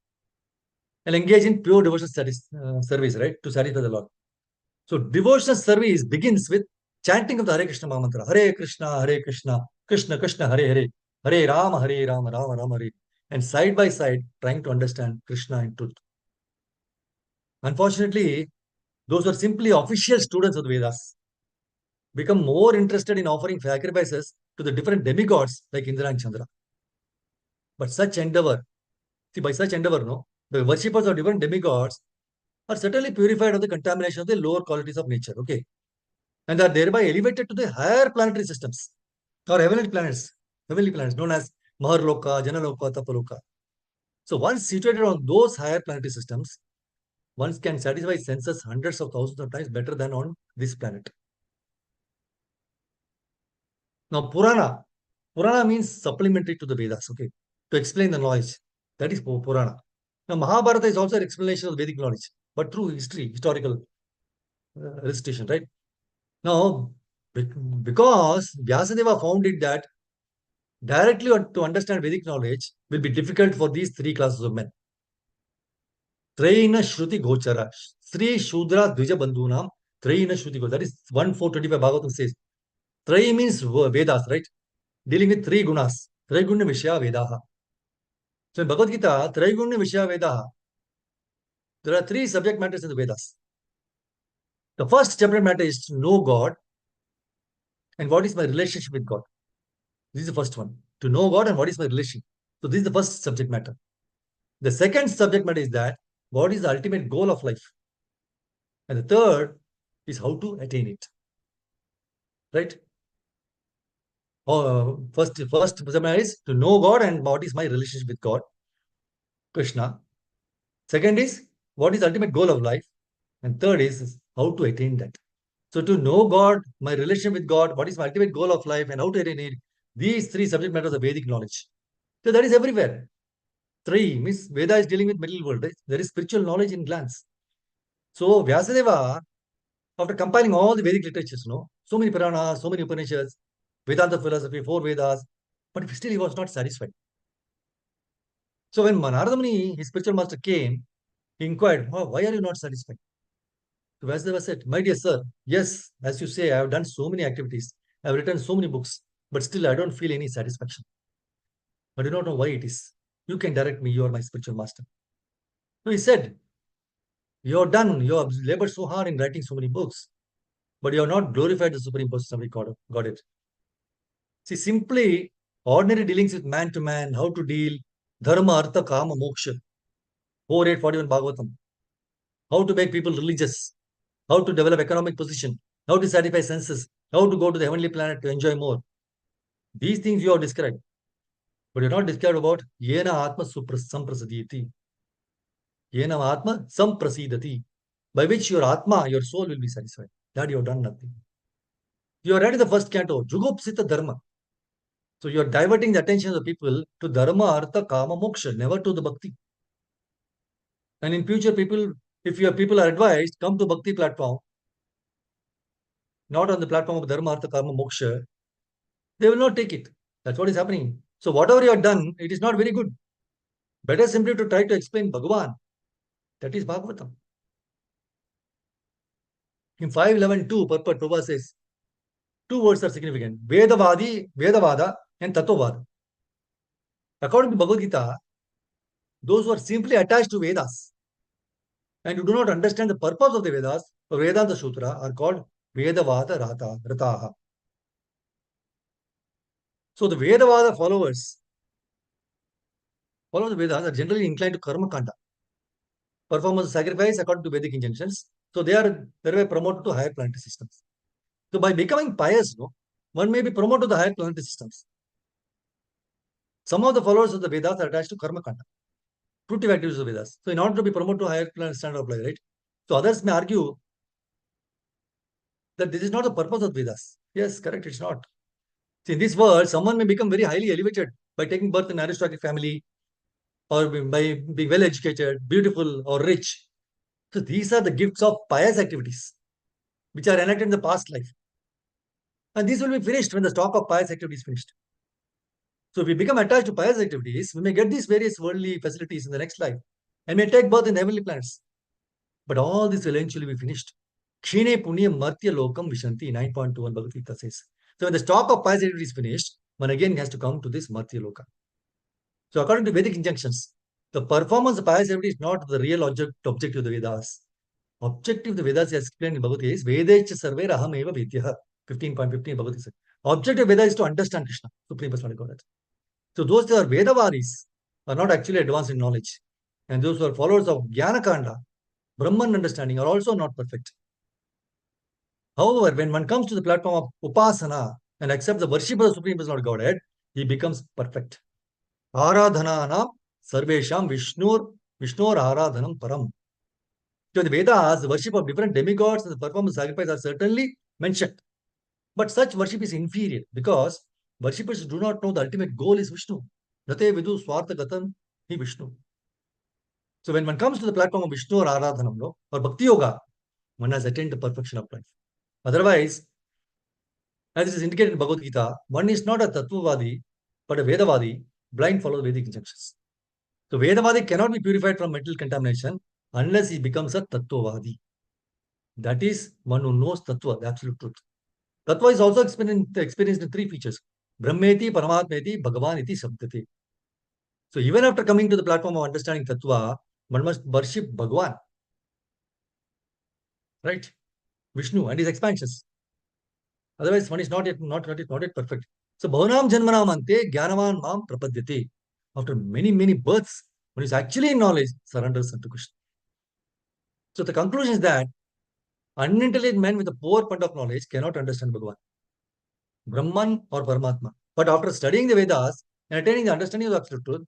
and engage in pure devotional service, right, to satisfy the Lord. So devotional service begins with chanting of the Hare Krishna Mahamantra. Hare Krishna, Krishna Krishna, Hare Hare, Hare Rama, Rama Rama, Hare. And side by side, trying to understand Krishna in truth. Unfortunately, those who are simply official students of the Vedas become more interested in offering sacrifices to the different demigods like Indra and Chandra. But such endeavor, by such endeavor, the worshippers of different demigods are certainly purified of the contamination of the lower qualities of nature, okay? And are thereby elevated to the higher planetary systems or heavenly planets known as Maharloka, Janaloka, Tapaloka. So once situated on those higher planetary systems, one can satisfy senses hundreds of thousands of times better than on this planet. Now, Purana means supplementary to the Vedas, okay? To explain the knowledge. That is Purana. Now, Mahabharata is also an explanation of Vedic knowledge, but through historical recitation, right? Now, because Vyasadeva found it that directly to understand Vedic knowledge will be difficult for these three classes of men. Traina Shruti Gochara. Sri Shudra Dvija Bandhunam. Traina Shruti Gochara. That is 1.425 Bhagavatam says. Trai means Vedas, right? Dealing with three gunas. Traiguna Vishya Vedaha. So in Bhagavad Gita, Traiguna Vishya Vedaha, there are three subject matters in the Vedas. The first subject matter is to know God and what is my relationship with God. This is the first one. To know God and what is my relation. So this is the first subject matter. The second subject matter is that what is the ultimate goal of life. And the third is how to attain it. Right? First subject matter is to know God and what is my relationship with God, Krishna. Second is what is the ultimate goal of life. And third is how to attain that. So to know God, my relationship with God, what is my ultimate goal of life and how to attain it, these three subject matters of Vedic knowledge. So that is everywhere. Three means Veda is dealing with material world. Right? There is spiritual knowledge in glance. So Vyasadeva, after compiling all the Vedic literatures, so many Puranas, so many Upanishads, Vedanta philosophy, four Vedas, but still he was not satisfied. So when Narada Muni, his spiritual master, came, he inquired, why are you not satisfied? So Vyasadeva said, my dear sir, yes, as you say, I have done so many activities, I have written so many books, but still I don't feel any satisfaction. I do not know why it is. You can direct me, you are my spiritual master. So he said, you have labored so hard in writing so many books, but you have not glorified the Supreme Personality of Godhead. See, simply ordinary dealings with man to man, how to deal, dharma, artha, kama, moksha, 4841 Bhagavatam, how to make people religious, how to develop economic position, how to satisfy senses, how to go to the heavenly planet to enjoy more. These things you have described, but you have not described about yena atma samprasaditi. Yena atma samprasidati, by which your atma, your soul will be satisfied. That you have done nothing. You have read in the first canto, Jugupsita Dharma. So you are diverting the attention of the people to dharma, artha, kama, moksha, never to the bhakti. And in future, people, if your people are advised, come to bhakti platform, not on the platform of dharma, artha, kama, moksha, they will not take it. That's what is happening. So whatever you have done, it is not very good. Better simply to try to explain Bhagavan. That is Bhagavatam. In 5.11.2, purport Prabhupada says, two words are significant. Vedavada and Tattvada. According to Bhagavad Gita, those who are simply attached to Vedas and who do not understand the purpose of the Vedas or Vedanta Sutra are called Vedavada Rataha. So the Vedavada followers follow the Vedas are generally inclined to Karma Kanda, performance of sacrifice according to Vedic injunctions. So they are thereby promoted to higher planetary systems. So by becoming pious, one may be promoted to the higher planetary systems. Some of the followers of the Vedas are attached to Karma Kanda, fruitive activities of Vedas. So in order to be promoted to higher standard of life, right? So others may argue that this is not the purpose of Vedas. Yes, correct, it's not. See, in this world, someone may become very highly elevated by taking birth in an aristocratic family or by being well educated, beautiful, or rich. So these are the gifts of pious activities which are enacted in the past life. And these will be finished when the stock of pious activities is finished. So if we become attached to pious activities, we may get these various worldly facilities in the next life and may take birth in the heavenly planets. But all this will eventually be finished. Kshine punyam martya lokam vishanti, 9.21 Bhagavad Gita says. So when the stock of pious activities is finished, one again has to come to this martya loka. So according to Vedic injunctions, the performance of pious activity is not the real objective of the Vedas. Objective of the Vedas as explained in Bhagavad Gita is Vedecha sarver aham eva vidya. 15.15 Bhagavad Gita. Objective of Veda is to understand Krishna, Supreme Personality of Godhead. So those who are Vedavaris are not actually advanced in knowledge. And those who are followers of Jnana Kanda, Brahman understanding, are also not perfect. However, when one comes to the platform of Upasana and accepts the worship of the Supreme Personality of Godhead, he becomes perfect. Aradhananam sarvesham Vishnur Aradhanam Param. So in the Vedas, the worship of different demigods and the performance of sacrifice are certainly mentioned. But such worship is inferior because worshippers do not know the ultimate goal is Vishnu. Nate vidu swartha gatam hi Vishnu. So when one comes to the platform of Vishnu or Aradhanam, or Bhakti Yoga, one has attained the perfection of life. Otherwise, as it is indicated in Bhagavad Gita, one is not a Tattvavadi, but a Vedavadi, blind follows Vedic injunctions. So Vedavadi cannot be purified from mental contamination unless he becomes a Tattvavadi. That is one who knows Tattva, the absolute truth. Tattva is also experienced in three features. Brahmeti, Paramatmeti, Bhagavan iti Shabdati. So even after coming to the platform of understanding Tattva, one must worship Bhagavan, right? Vishnu and his expansions. Otherwise, one is not yet perfect. So Bhavanam Janmanam Ante Gyanavan Mam Prapadyate. After many, many births, one is actually in knowledge, surrenders unto Krishna. So the conclusion is that unintelligent men with a poor point of knowledge cannot understand Bhagavan, Brahman or Paramatma. But after studying the Vedas and attaining the understanding of the absolute truth,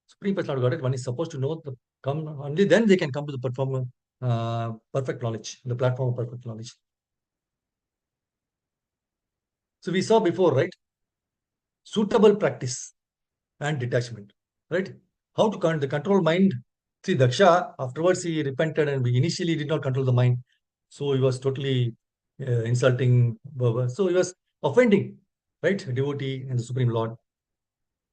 Supreme Personality of Godhead, one is supposed to know only then they can come to the perfect knowledge, the platform of perfect knowledge. So we saw before, right? Suitable practice and detachment, right? How to control mind. See, Daksha, afterwards he repented and initially did not control the mind. So he was totally insulting. So he was offending, right? Devotee and the Supreme Lord.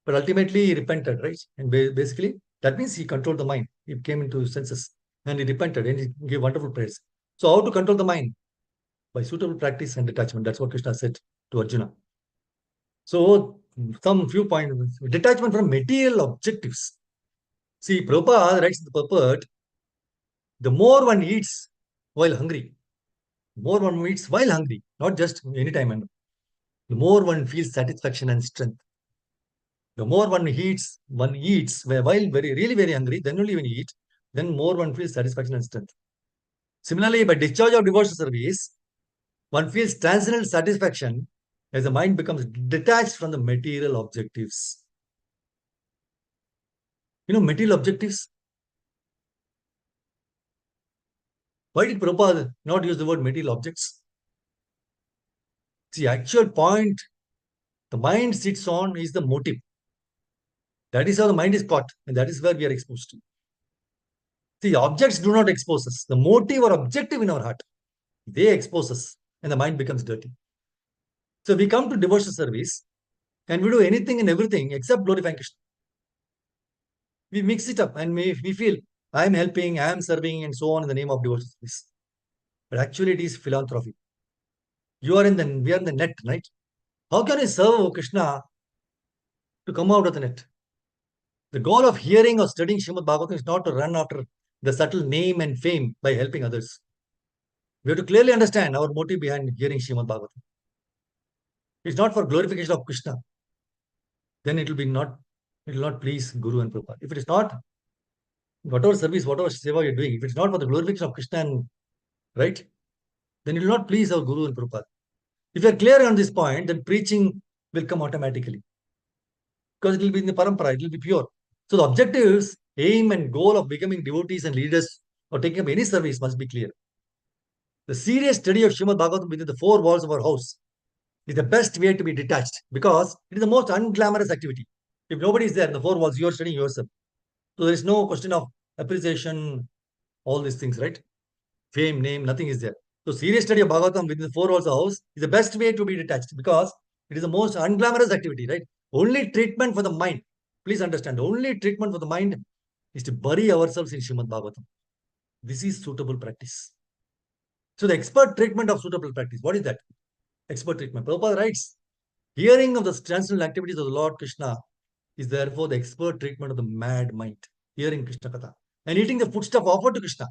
But ultimately he repented, right? And basically that means he controlled the mind. He came into his senses and he repented and he gave wonderful prayers. So how to control the mind? By suitable practice and detachment. That's what Krishna said to Arjuna. So some few points. Detachment from material objectives. See, Prabhupada writes in the purport, the more one eats while hungry, not just anytime, the more one feels satisfaction and strength. The more one eats while really very hungry, then only when you eat, then more one feels satisfaction and strength. Similarly, by discharge of devotional service, one feels transcendental satisfaction as the mind becomes detached from the material objectives. Material objectives. Why did Prabhupada not use the word material objects? The actual point The mind sits on is the motive. That is how the mind is caught, and that is where we are exposed to. See, objects do not expose us. The motive or objective in our heart, they expose us, and the mind becomes dirty. So we come to devotional service, and we do anything and everything except glorifying Krishna. We mix it up, and we feel I am helping, I am serving, and so on in the name of devotional service. But actually, it is philanthropy. We are in the net, right? How can you serve Krishna to come out of the net? The goal of hearing or studying Srimad Bhagavatam is not to run after the subtle name and fame by helping others. We have to clearly understand our motive behind hearing Srimad Bhagavatam. It's not for glorification of Krishna. Then it will not please Guru and Prabhupada. If it is not, whatever service, whatever seva you're doing, if it's not for the glorification of Krishna, right, then it will not please our Guru and Prabhupada. If you're clear on this point, then preaching will come automatically. Because it will be in the parampara, it will be pure. So the objectives, aim and goal of becoming devotees and leaders or taking up any service must be clear. The serious study of Srimad Bhagavatam within the four walls of our house is the best way to be detached because it is the most unglamorous activity. If nobody is there in the four walls, you are studying yourself. So there is no question of appreciation, all these things, right? Fame, name, nothing is there. So serious study of Bhagavatam within the four walls of the house is the best way to be detached because it is the most unglamorous activity, right? Only treatment for the mind. Please understand, the only treatment for the mind is to bury ourselves in Srimad Bhagavatam. This is suitable practice. So the expert treatment of suitable practice, what is that? Expert treatment. Prabhupada writes, hearing of the transcendental activities of the Lord Krishna is therefore the expert treatment of the mad mind. Hearing Krishna Katha. And eating the foodstuff offered to Krishna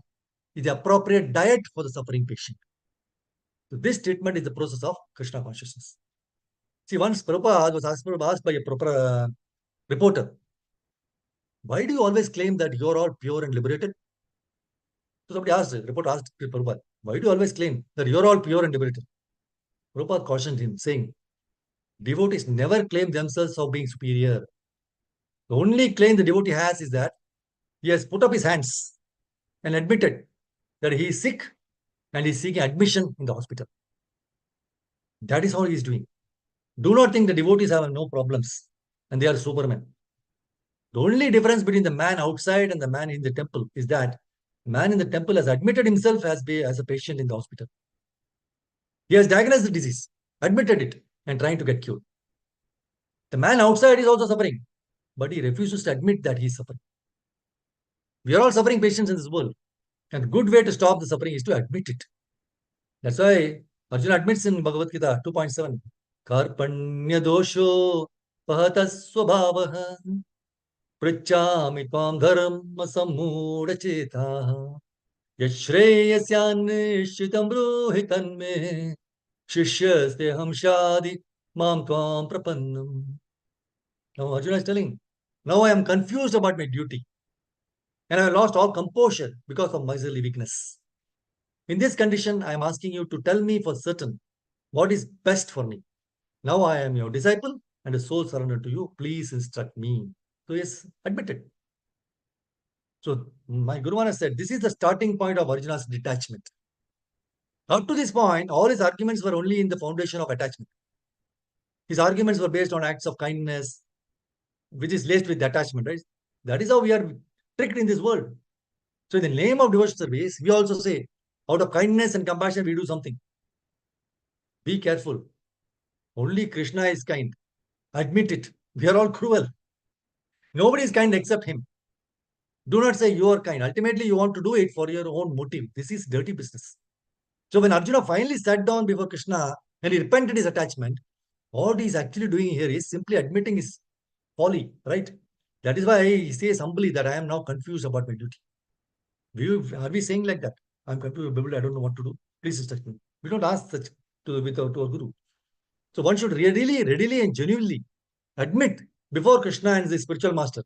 is the appropriate diet for the suffering patient. So this treatment is the process of Krishna consciousness. See, once Prabhupada was asked by a proper reporter, why do you always claim that you are all pure and liberated? So somebody asked, the reporter asked Prabhupada, why do you always claim that you are all pure and liberated? Prabhupada cautioned him, saying, devotees never claim themselves of being superior. The only claim the devotee has is that he has put up his hands and admitted that he is sick and is seeking admission in the hospital. That is how he is doing. Do not think the devotees have no problems and they are supermen. The only difference between the man outside and the man in the temple is that the man in the temple has admitted himself as a patient in the hospital. He has diagnosed the disease, admitted it, and trying to get cured. The man outside is also suffering, but he refuses to admit that he is suffering. We are all suffering patients in this world. And the good way to stop the suffering is to admit it. That's why Arjuna admits in Bhagavad Gita 2.7, Karpanya dosho pahatas swabhavaha prichami tvam dharma sammudachetaha yashreyasyan bruhitan me shishyaste hamshadi mam tvam prapannam. Now Arjuna is telling, now I am confused about my duty and I have lost all composure because of miserly weakness. In this condition, I am asking you to tell me for certain what is best for me. Now I am your disciple and a soul surrendered to you. Please instruct me. So yes, admitted. So my Guru Maharaj said, this is the starting point of Arjuna's detachment. Up to this point, all his arguments were only in the foundation of attachment. His arguments were based on acts of kindness, which is laced with attachment, right? That is how we are tricked in this world. So in the name of devotional service, we also say, out of kindness and compassion, we do something. Be careful. Only Krishna is kind. Admit it. We are all cruel. Nobody is kind except him. Do not say you are kind. Ultimately, you want to do it for your own motive. This is dirty business. So when Arjuna finally sat down before Krishna and he repented his attachment, what he is actually doing here is simply admitting his folly, right? That is why he says humbly that I am now confused about my duty. Are we saying like that? I'm confused, I don't know what to do. Please instruct me. We don't ask such to our Guru. So one should really, readily and genuinely admit before Krishna and the spiritual master,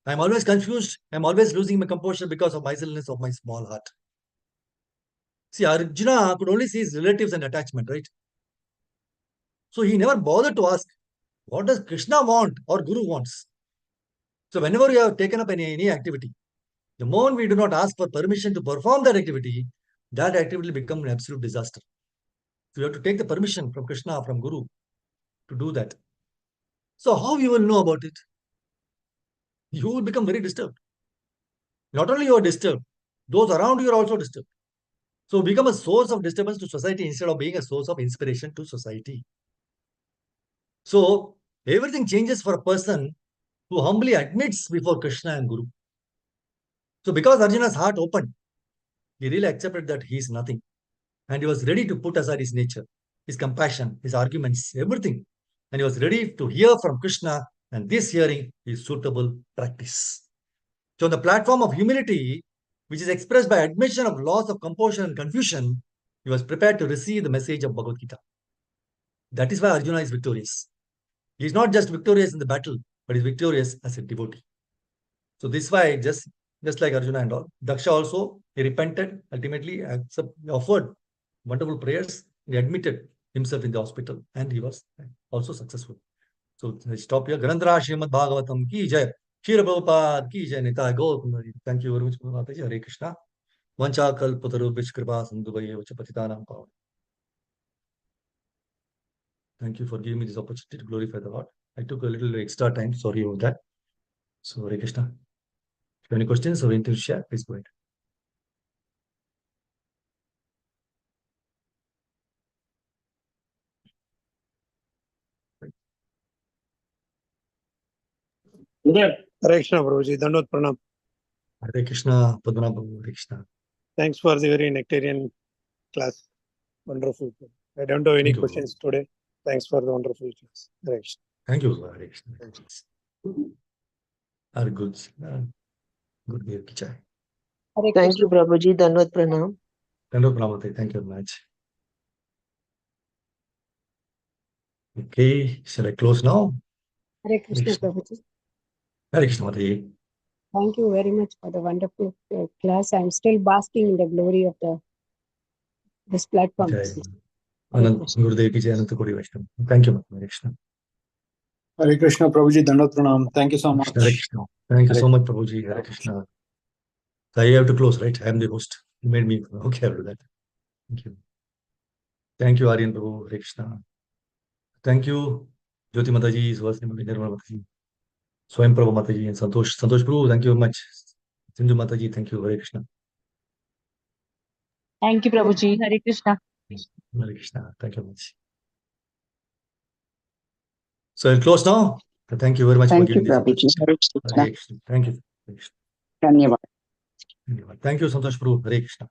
I'm always confused. I'm always losing my composure because of miserliness of my small heart. See, Arjuna could only see his relatives and attachment, right? So he never bothered to ask, what does Krishna want or Guru wants? So whenever you have taken up any activity, the moment we do not ask for permission to perform that activity will become an absolute disaster. So you have to take the permission from Krishna, from Guru to do that. So how you will know about it? You will become very disturbed. Not only you are disturbed, those around you are also disturbed. So become a source of disturbance to society instead of being a source of inspiration to society. So everything changes for a person who humbly admits before Krishna and Guru. So because Arjuna's heart opened, he really accepted that he is nothing. And he was ready to put aside his nature, his compassion, his arguments, everything. And he was ready to hear from Krishna, and this hearing is suitable practice. So on the platform of humility, which is expressed by admission of loss of composure and confusion, he was prepared to receive the message of Bhagavad Gita. That is why Arjuna is victorious. He is not just victorious in the battle, but he is victorious as a devotee. So this is why just like Arjuna and all, Daksha also, he repented, ultimately offered wonderful prayers. He admitted himself in the hospital and he was also successful. So I stop here. Grandhara Srimad Bhagavatam ki jai. Shira Prabhupada ki jai. Nitai Gaur. Thank you very much, Mataji. Hare Krishna. Vancha kalpataru vishkripa sandhuvaya vacha patitanam pavan. Thank you for giving me this opportunity to glorify the Lord. I took a little extra time. Sorry about that. So Hare Krishna. If you have any questions or anything to share, please go ahead. Hare Krishna, Prabhuji. Dandot Pranam. Hare Krishna, Padmanabh Prabhu, Hare Krishna. Thanks for the very nectarian class. Wonderful. I don't have any Thank you. questions today. Thanks for the wonderful class. Hare Krishna. Thank you, Hare Krishna. Are good. Good day, Kichai. Hare Thank you, Krishna. Prabhuji. Dandavat Pranam. Dandot Pranam. Thank you very much. Okay, shall I close now? Hare Krishna, Krishna. Prabhuji. Hare Krishna, Mataji. Thank you very much for the wonderful class. I'm still basking in the glory of this platform. Jai. Hare Anant Krishna. Gurudev ki jai, Anant Kodi Vaishnava. Thank you, Hare Krishna. Hare Krishna, Prabhuji, Dandot Pranam. Thank you so much. Hare Krishna. Thank you Hare so much, Prabhuji. Hare Krishna. So I have to close, right? I am the host. You made me. Okay, I'll do that. Thank you. Thank you, Aryan Prabhu. Hare Krishna. Thank you, Jyoti Mataji, Suhasini Mataji, Nirmala Mataji, Swayam Prabhu Mataji, and Santosh Prabhu. Thank you very much. Sindhu Mataji, thank you. Hare Krishna. Thank you, Prabhuji. Hare Krishna. Hare Krishna. Thank you very much. So I'll close now. Thank you very much for Thank you, giving this Prabhuji. opportunity. Hare Krishna. Hare Krishna. Thank you. Hare Krishna. Dhanyavad. Thank you, Santosh Prabhu. Hare Krishna.